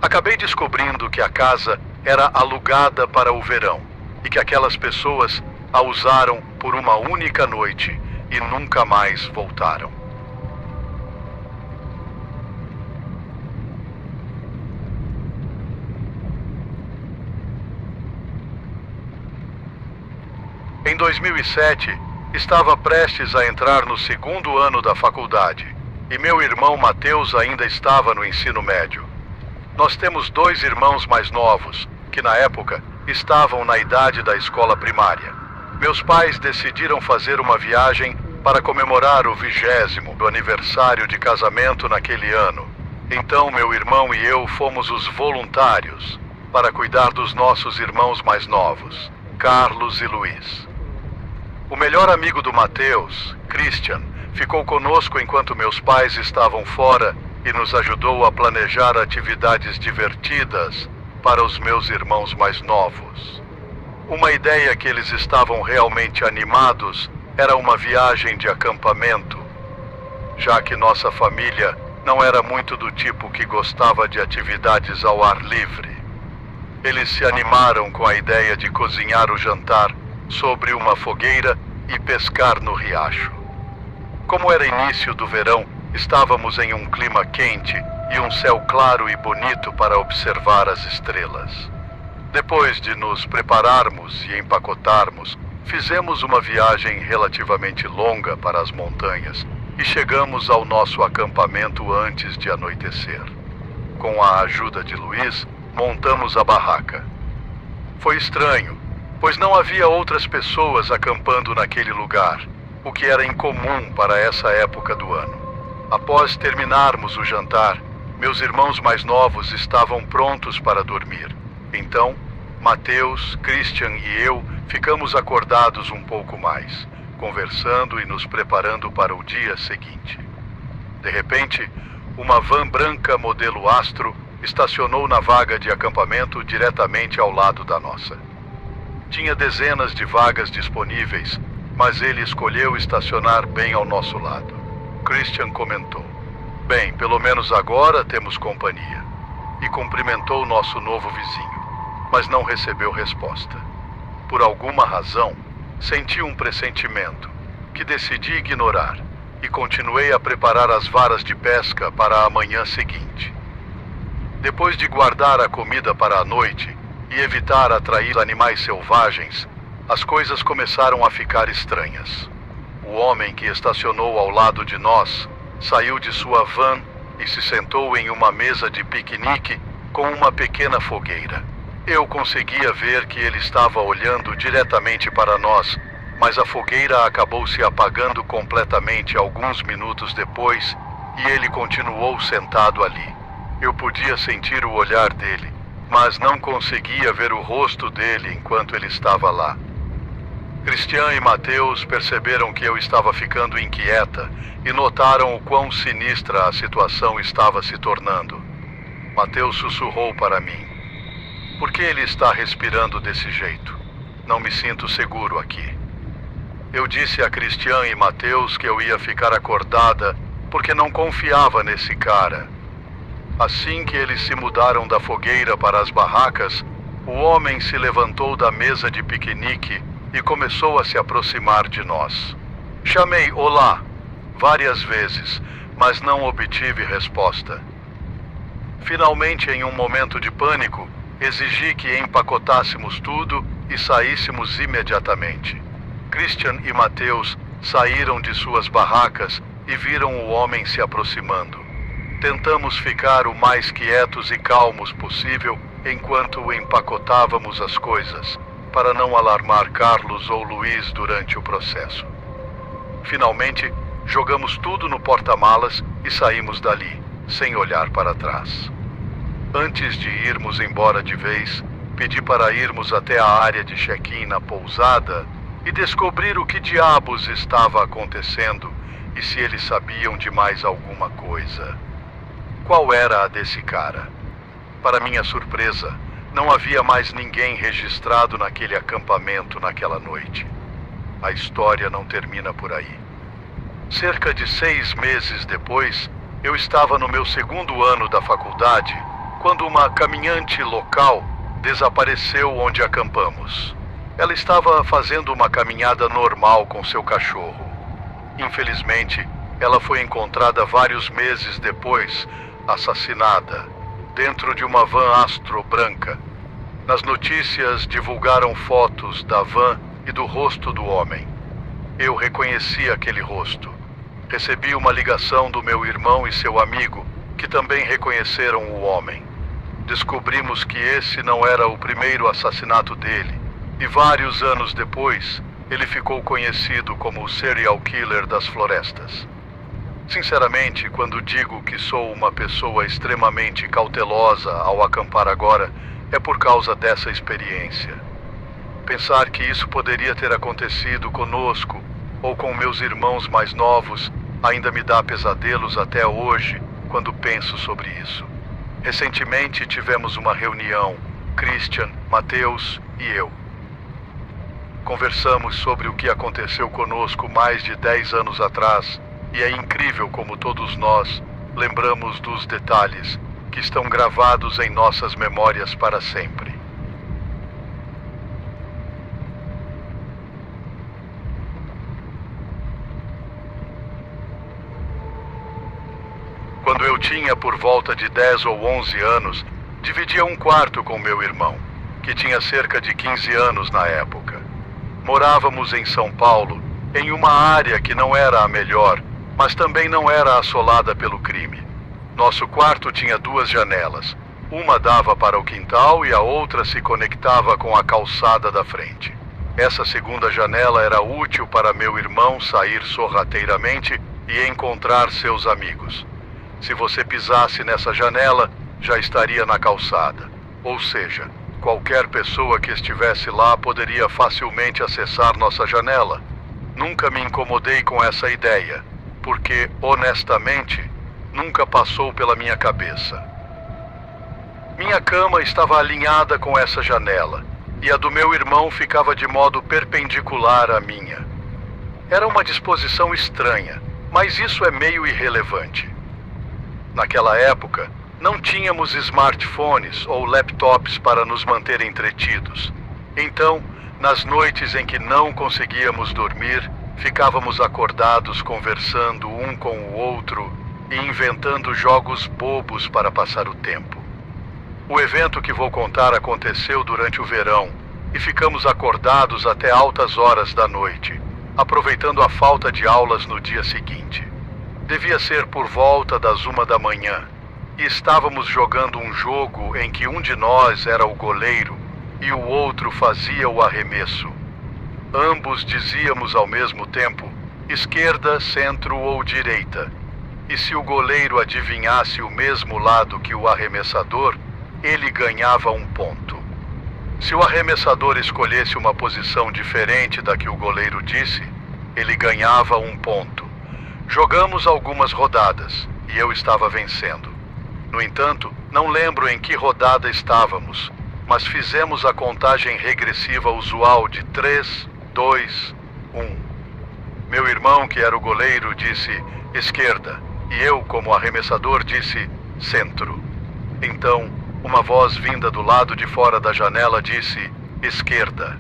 Acabei descobrindo que a casa era alugada para o verão e que aquelas pessoas a usaram por uma única noite e nunca mais voltaram. Em 2007, estava prestes a entrar no segundo ano da faculdade e meu irmão Mateus ainda estava no ensino médio. Nós temos 2 irmãos mais novos, que na época estavam na idade da escola primária. Meus pais decidiram fazer uma viagem para comemorar o 20º aniversário de casamento naquele ano. Então meu irmão e eu fomos os voluntários para cuidar dos nossos irmãos mais novos, Carlos e Luiz. O melhor amigo do Mateus, Christian, ficou conosco enquanto meus pais estavam fora e nos ajudou a planejar atividades divertidas para os meus irmãos mais novos. Uma ideia que eles estavam realmente animados era uma viagem de acampamento, já que nossa família não era muito do tipo que gostava de atividades ao ar livre. Eles se animaram com a ideia de cozinhar o jantar sobre uma fogueira e pescar no riacho. Como era início do verão, estávamos em um clima quente e um céu claro e bonito para observar as estrelas. Depois de nos prepararmos e empacotarmos, fizemos uma viagem relativamente longa para as montanhas e chegamos ao nosso acampamento antes de anoitecer. Com a ajuda de Luiz, montamos a barraca. Foi estranho, pois não havia outras pessoas acampando naquele lugar, o que era incomum para essa época do ano. Após terminarmos o jantar, meus irmãos mais novos estavam prontos para dormir. Então, Mateus, Christian e eu ficamos acordados um pouco mais, conversando e nos preparando para o dia seguinte. De repente, uma van branca modelo Astro estacionou na vaga de acampamento diretamente ao lado da nossa. Tinha dezenas de vagas disponíveis, mas ele escolheu estacionar bem ao nosso lado. Christian comentou: "Bem, pelo menos agora temos companhia", e cumprimentou nosso novo vizinho, mas não recebeu resposta. Por alguma razão, senti um pressentimento, que decidi ignorar, e continuei a preparar as varas de pesca para a manhã seguinte. Depois de guardar a comida para a noite e evitar atrair animais selvagens, as coisas começaram a ficar estranhas. O homem que estacionou ao lado de nós saiu de sua van e se sentou em uma mesa de piquenique com uma pequena fogueira. Eu conseguia ver que ele estava olhando diretamente para nós, mas a fogueira acabou se apagando completamente alguns minutos depois e ele continuou sentado ali. Eu podia sentir o olhar dele, mas não conseguia ver o rosto dele enquanto ele estava lá. Christian e Mateus perceberam que eu estava ficando inquieta e notaram o quão sinistra a situação estava se tornando. Mateus sussurrou para mim: "Por que ele está respirando desse jeito? Não me sinto seguro aqui." Eu disse a Christian e Mateus que eu ia ficar acordada porque não confiava nesse cara. Assim que eles se mudaram da fogueira para as barracas, o homem se levantou da mesa de piquenique e começou a se aproximar de nós. Chamei "Olá" várias vezes, mas não obtive resposta. Finalmente, em um momento de pânico, exigi que empacotássemos tudo e saíssemos imediatamente. Christian e Mateus saíram de suas barracas e viram o homem se aproximando. Tentamos ficar o mais quietos e calmos possível enquanto empacotávamos as coisas, para não alarmar Carlos ou Luiz durante o processo. Finalmente, jogamos tudo no porta-malas e saímos dali, sem olhar para trás. Antes de irmos embora de vez, pedi para irmos até a área de check-in na pousada e descobrir o que diabos estava acontecendo e se eles sabiam de mais alguma coisa. Qual era a desse cara? Para minha surpresa, não havia mais ninguém registrado naquele acampamento naquela noite. A história não termina por aí. Cerca de 6 meses depois, eu estava no meu segundo ano da faculdade, quando uma caminhante local desapareceu onde acampamos. Ela estava fazendo uma caminhada normal com seu cachorro. Infelizmente, ela foi encontrada vários meses depois, assassinada, dentro de uma van Astro branca. Nas notícias divulgaram fotos da van e do rosto do homem. Eu reconheci aquele rosto. Recebi uma ligação do meu irmão e seu amigo, que também reconheceram o homem. Descobrimos que esse não era o primeiro assassinato dele, e vários anos depois, ele ficou conhecido como o serial killer das florestas. Sinceramente, quando digo que sou uma pessoa extremamente cautelosa ao acampar agora, é por causa dessa experiência. Pensar que isso poderia ter acontecido conosco ou com meus irmãos mais novos ainda me dá pesadelos até hoje quando penso sobre isso. Recentemente tivemos uma reunião, Christian, Mateus e eu. Conversamos sobre o que aconteceu conosco mais de 10 anos atrás e é incrível como todos nós lembramos dos detalhes que estão gravados em nossas memórias para sempre. Quando eu tinha por volta de 10 ou 11 anos, dividia um quarto com meu irmão, que tinha cerca de 15 anos na época. Morávamos em São Paulo, em uma área que não era a melhor, mas também não era assolada pelo crime. Nosso quarto tinha 2 janelas. Uma dava para o quintal e a outra se conectava com a calçada da frente. Essa segunda janela era útil para meu irmão sair sorrateiramente e encontrar seus amigos. Se você pisasse nessa janela, já estaria na calçada. Ou seja, qualquer pessoa que estivesse lá poderia facilmente acessar nossa janela. Nunca me incomodei com essa ideia, porque, honestamente, nunca passou pela minha cabeça. Minha cama estava alinhada com essa janela, e a do meu irmão ficava de modo perpendicular à minha. Era uma disposição estranha, mas isso é meio irrelevante. Naquela época, não tínhamos smartphones ou laptops para nos manter entretidos. Então, nas noites em que não conseguíamos dormir, ficávamos acordados conversando um com o outro e inventando jogos bobos para passar o tempo. O evento que vou contar aconteceu durante o verão e ficamos acordados até altas horas da noite, aproveitando a falta de aulas no dia seguinte. Devia ser por volta das 1 da manhã, e estávamos jogando um jogo em que um de nós era o goleiro e o outro fazia o arremesso. Ambos dizíamos ao mesmo tempo, esquerda, centro ou direita, e se o goleiro adivinhasse o mesmo lado que o arremessador, ele ganhava 1 ponto. Se o arremessador escolhesse uma posição diferente da que o goleiro disse, ele ganhava 1 ponto. Jogamos algumas rodadas e eu estava vencendo. No entanto, não lembro em que rodada estávamos, mas fizemos a contagem regressiva usual de 3, 2, 1. Meu irmão, que era o goleiro, disse esquerda, e eu, como arremessador, disse centro. Então, uma voz vinda do lado de fora da janela disse esquerda.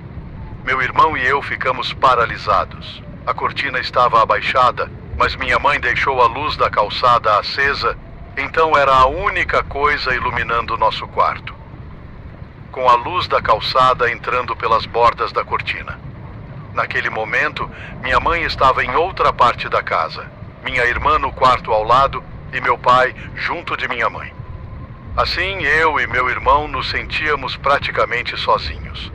Meu irmão e eu ficamos paralisados. A cortina estava abaixada, mas minha mãe deixou a luz da calçada acesa, então era a única coisa iluminando nosso quarto. Com a luz da calçada entrando pelas bordas da cortina. Naquele momento, minha mãe estava em outra parte da casa, minha irmã no quarto ao lado e meu pai junto de minha mãe. Assim, eu e meu irmão nos sentíamos praticamente sozinhos.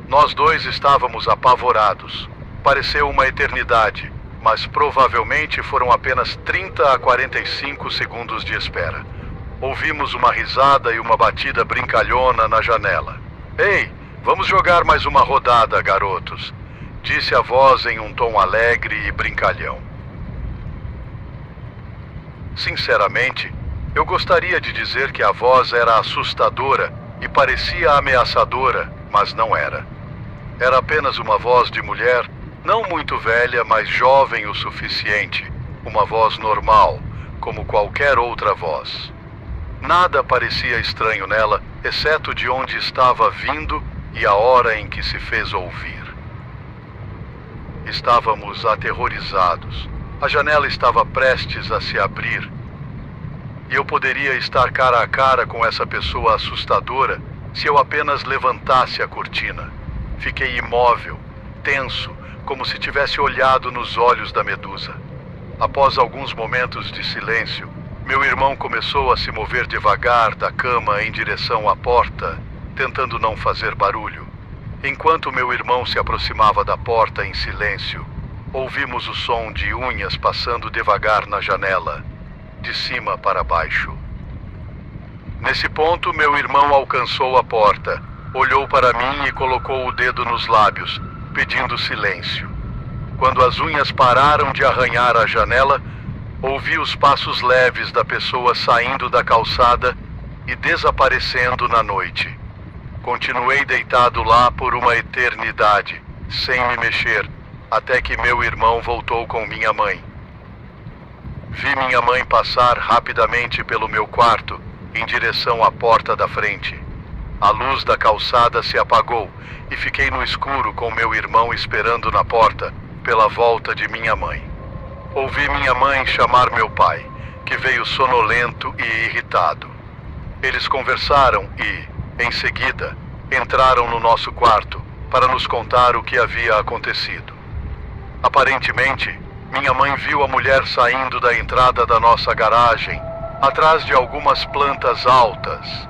Nós dois estávamos apavorados. Pareceu uma eternidade, mas provavelmente foram apenas 30 a 45 segundos de espera. Ouvimos uma risada e uma batida brincalhona na janela. Ei, vamos jogar mais uma rodada, garotos, disse a voz em um tom alegre e brincalhão. Sinceramente, eu gostaria de dizer que a voz era assustadora e parecia ameaçadora, mas não era. Era apenas uma voz de mulher, não muito velha, mas jovem o suficiente, uma voz normal, como qualquer outra voz. Nada parecia estranho nela, exceto de onde estava vindo e a hora em que se fez ouvir. Estávamos aterrorizados. A janela estava prestes a se abrir e eu poderia estar cara a cara com essa pessoa assustadora se eu apenas levantasse a cortina. Fiquei imóvel, tenso, como se tivesse olhado nos olhos da medusa. Após alguns momentos de silêncio, meu irmão começou a se mover devagar da cama em direção à porta, tentando não fazer barulho. Enquanto meu irmão se aproximava da porta em silêncio, ouvimos o som de unhas passando devagar na janela, de cima para baixo. Nesse ponto, meu irmão alcançou a porta, olhou para mim e colocou o dedo nos lábios, pedindo silêncio. Quando as unhas pararam de arranhar a janela, ouvi os passos leves da pessoa saindo da calçada e desaparecendo na noite. Continuei deitado lá por uma eternidade, sem me mexer, até que meu irmão voltou com minha mãe. Vi minha mãe passar rapidamente pelo meu quarto, em direção à porta da frente. A luz da calçada se apagou e fiquei no escuro com meu irmão esperando na porta pela volta de minha mãe. Ouvi minha mãe chamar meu pai, que veio sonolento e irritado. Eles conversaram e, em seguida, entraram no nosso quarto para nos contar o que havia acontecido. Aparentemente, minha mãe viu a mulher saindo da entrada da nossa garagem, atrás de algumas plantas altas.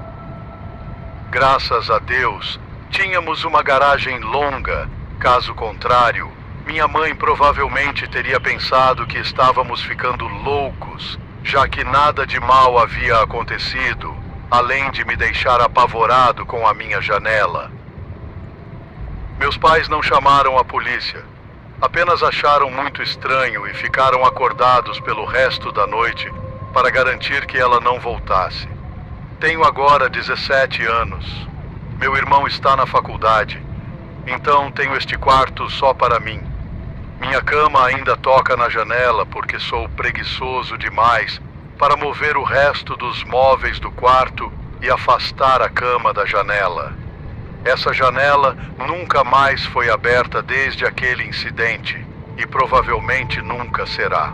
Graças a Deus, tínhamos uma garagem longa. Caso contrário, minha mãe provavelmente teria pensado que estávamos ficando loucos, já que nada de mal havia acontecido, além de me deixar apavorado com a minha janela. Meus pais não chamaram a polícia. Apenas acharam muito estranho e ficaram acordados pelo resto da noite para garantir que ela não voltasse. Tenho agora 17 anos. Meu irmão está na faculdade, então tenho este quarto só para mim. Minha cama ainda toca na janela porque sou preguiçoso demais para mover o resto dos móveis do quarto e afastar a cama da janela. Essa janela nunca mais foi aberta desde aquele incidente e provavelmente nunca será.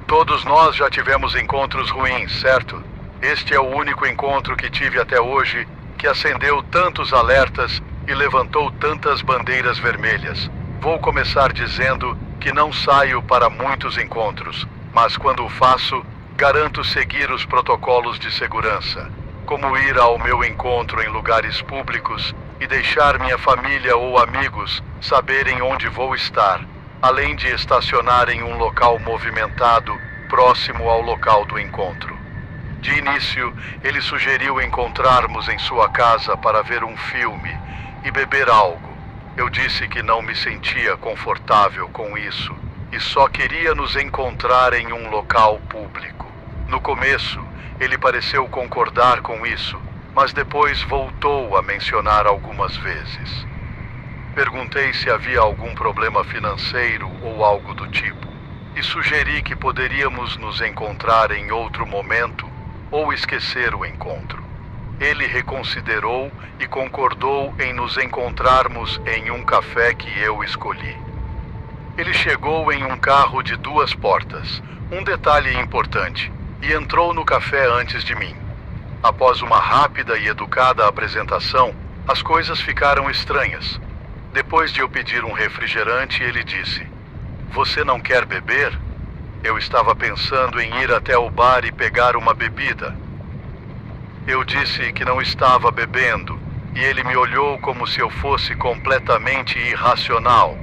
Todos nós já tivemos encontros ruins, certo? Este é o único encontro que tive até hoje que acendeu tantos alertas e levantou tantas bandeiras vermelhas. Vou começar dizendo que não saio para muitos encontros, mas quando o faço, garanto seguir os protocolos de segurança, como ir ao meu encontro em lugares públicos e deixar minha família ou amigos saberem onde vou estar, além de estacionar em um local movimentado próximo ao local do encontro. De início, ele sugeriu encontrarmos em sua casa para ver um filme e beber algo. Eu disse que não me sentia confortável com isso e só queria nos encontrar em um local público. No começo, ele pareceu concordar com isso, mas depois voltou a mencionar algumas vezes. Perguntei se havia algum problema financeiro ou algo do tipo e sugeri que poderíamos nos encontrar em outro momento ou esquecer o encontro. Ele reconsiderou e concordou em nos encontrarmos em um café que eu escolhi. Ele chegou em um carro de 2 portas, um detalhe importante, e entrou no café antes de mim. Após uma rápida e educada apresentação, as coisas ficaram estranhas. Depois de eu pedir um refrigerante, ele disse: "Você não quer beber?" Eu estava pensando em ir até o bar e pegar uma bebida. Eu disse que não estava bebendo, e ele me olhou como se eu fosse completamente irracional.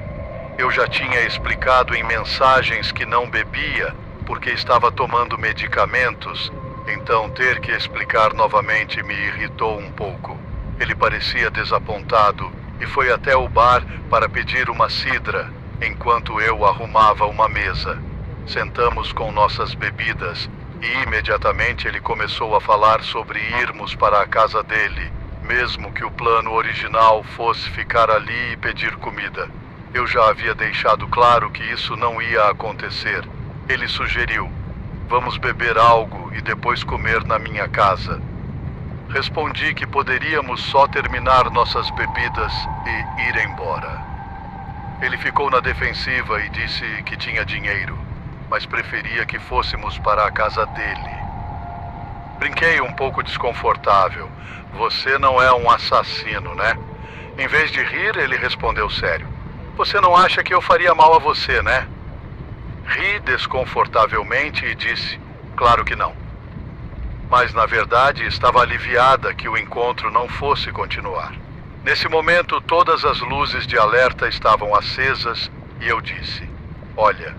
Eu já tinha explicado em mensagens que não bebia, porque estava tomando medicamentos, então ter que explicar novamente me irritou um pouco. Ele parecia desapontado e foi até o bar para pedir uma cidra, enquanto eu arrumava uma mesa. Sentamos com nossas bebidas e imediatamente ele começou a falar sobre irmos para a casa dele, mesmo que o plano original fosse ficar ali e pedir comida. Eu já havia deixado claro que isso não ia acontecer. Ele sugeriu: "Vamos beber algo e depois comer na minha casa." Respondi que poderíamos só terminar nossas bebidas e ir embora. Ele ficou na defensiva e disse que tinha dinheiro, mas preferia que fôssemos para a casa dele. Brinquei um pouco desconfortável. Você não é um assassino, né? Em vez de rir, ele respondeu sério. Você não acha que eu faria mal a você, né? Ri desconfortavelmente e disse, claro que não. Mas, na verdade, estava aliviada que o encontro não fosse continuar. Nesse momento, todas as luzes de alerta estavam acesas e eu disse, olha,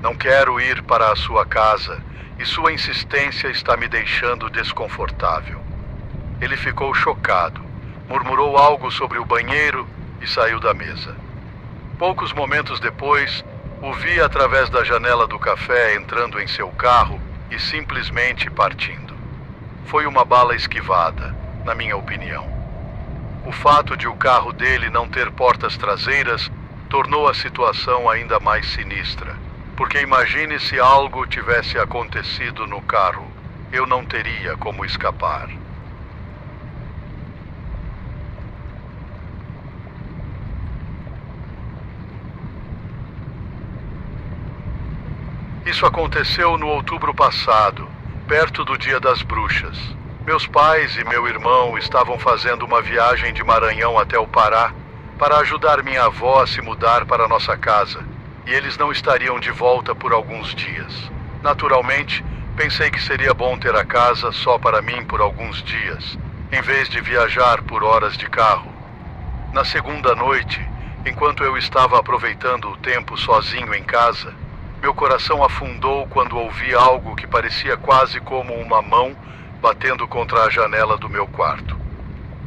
não quero ir para a sua casa e sua insistência está me deixando desconfortável. Ele ficou chocado, murmurou algo sobre o banheiro e saiu da mesa. Poucos momentos depois, o vi através da janela do café entrando em seu carro e simplesmente partindo. Foi uma bala esquivada, na minha opinião. O fato de o carro dele não ter portas traseiras tornou a situação ainda mais sinistra. Porque imagine se algo tivesse acontecido no carro. Eu não teria como escapar. Isso aconteceu no outubro passado, perto do Dia das Bruxas. Meus pais e meu irmão estavam fazendo uma viagem de Maranhão até o Pará para ajudar minha avó a se mudar para nossa casa, e eles não estariam de volta por alguns dias. Naturalmente, pensei que seria bom ter a casa só para mim por alguns dias, em vez de viajar por horas de carro. Na segunda noite, enquanto eu estava aproveitando o tempo sozinho em casa, meu coração afundou quando ouvi algo que parecia quase como uma mão batendo contra a janela do meu quarto.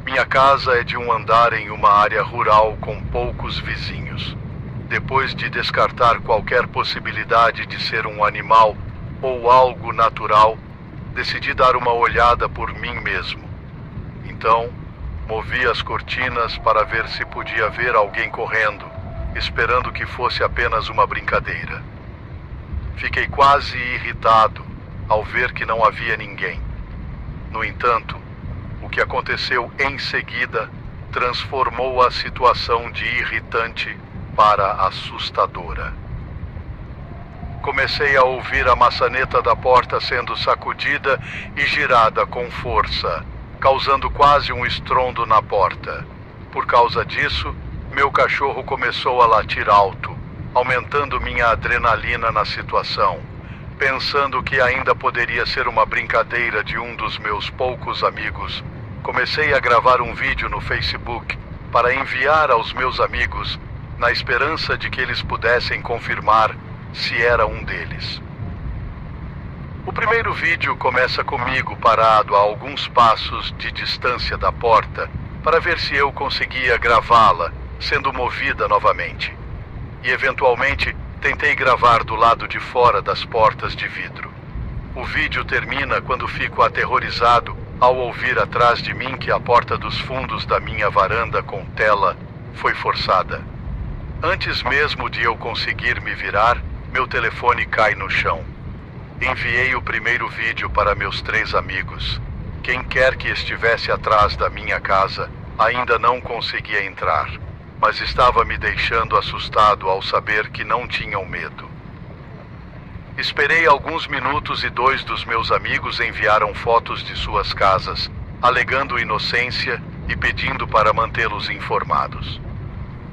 Minha casa é de um andar em uma área rural com poucos vizinhos. Depois de descartar qualquer possibilidade de ser um animal ou algo natural, decidi dar uma olhada por mim mesmo. Então, movi as cortinas para ver se podia ver alguém correndo, esperando que fosse apenas uma brincadeira. Fiquei quase irritado ao ver que não havia ninguém. No entanto, o que aconteceu em seguida transformou a situação de irritante para assustadora. Comecei a ouvir a maçaneta da porta sendo sacudida e girada com força, causando quase um estrondo na porta. Por causa disso, meu cachorro começou a latir alto, aumentando minha adrenalina na situação. Pensando que ainda poderia ser uma brincadeira de um dos meus poucos amigos, comecei a gravar um vídeo no Facebook para enviar aos meus amigos, na esperança de que eles pudessem confirmar se era um deles. O primeiro vídeo começa comigo parado a alguns passos de distância da porta para ver se eu conseguia gravá-la, sendo movida novamente. E eventualmente tentei gravar do lado de fora das portas de vidro. O vídeo termina quando fico aterrorizado ao ouvir atrás de mim que a porta dos fundos da minha varanda com tela foi forçada. Antes mesmo de eu conseguir me virar, meu telefone cai no chão. Enviei o primeiro vídeo para meus 3 amigos. Quem quer que estivesse atrás da minha casa ainda não conseguia entrar, mas estava me deixando assustado ao saber que não tinham medo. Esperei alguns minutos e 2 dos meus amigos enviaram fotos de suas casas, alegando inocência e pedindo para mantê-los informados.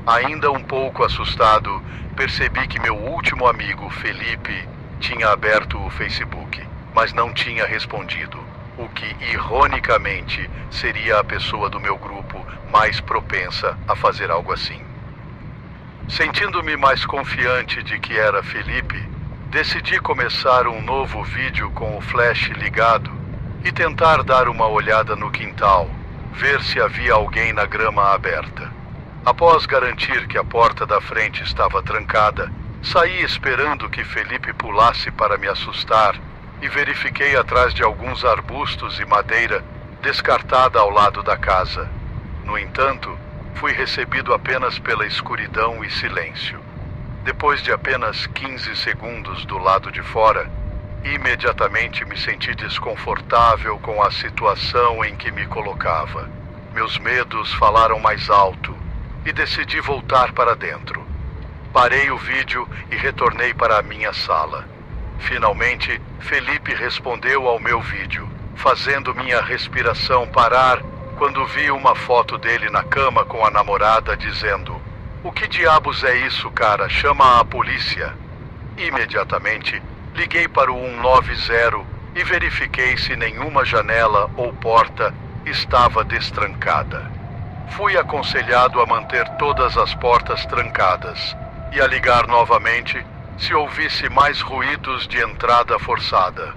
Ainda um pouco assustado, percebi que meu último amigo, Felipe, tinha aberto o Facebook, mas não tinha respondido, o que, ironicamente, seria a pessoa do meu grupo mais propensa a fazer algo assim. Sentindo-me mais confiante de que era Felipe, decidi começar um novo vídeo com o flash ligado e tentar dar uma olhada no quintal, ver se havia alguém na grama aberta. Após garantir que a porta da frente estava trancada, saí esperando que Felipe pulasse para me assustar e verifiquei atrás de alguns arbustos e madeira descartada ao lado da casa. No entanto, fui recebido apenas pela escuridão e silêncio. Depois de apenas 15 segundos do lado de fora, Imediatamente me senti desconfortável com a situação em que me colocava. Meus medos falaram mais alto e decidi voltar para dentro. Parei o vídeo e retornei para a minha sala. Finalmente, Felipe respondeu ao meu vídeo, fazendo minha respiração parar quando vi uma foto dele na cama com a namorada dizendo: "O que diabos é isso, cara? Chama a polícia." Imediatamente, liguei para o 190 e verifiquei se nenhuma janela ou porta estava destrancada. Fui aconselhado a manter todas as portas trancadas e a ligar novamente se ouvisse mais ruídos de entrada forçada.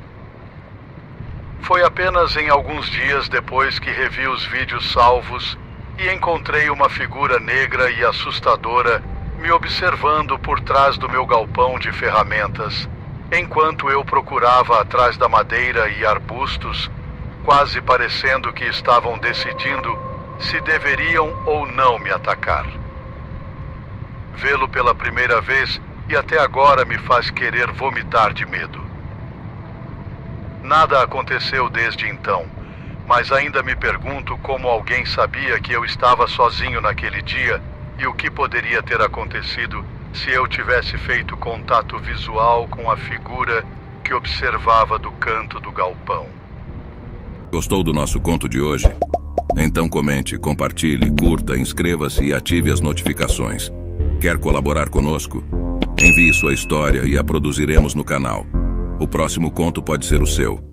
Foi apenas em alguns dias depois que revi os vídeos salvos e encontrei uma figura negra e assustadora me observando por trás do meu galpão de ferramentas, enquanto eu procurava atrás da madeira e arbustos, quase parecendo que estavam decidindo se deveriam ou não me atacar. Vê-lo pela primeira vez e até agora me faz querer vomitar de medo. Nada aconteceu desde então, mas ainda me pergunto como alguém sabia que eu estava sozinho naquele dia e o que poderia ter acontecido se eu tivesse feito contato visual com a figura que observava do canto do galpão. Gostou do nosso conto de hoje? Então comente, compartilhe, curta, inscreva-se e ative as notificações. Quer colaborar conosco? Envie sua história e a produziremos no canal. O próximo conto pode ser o seu.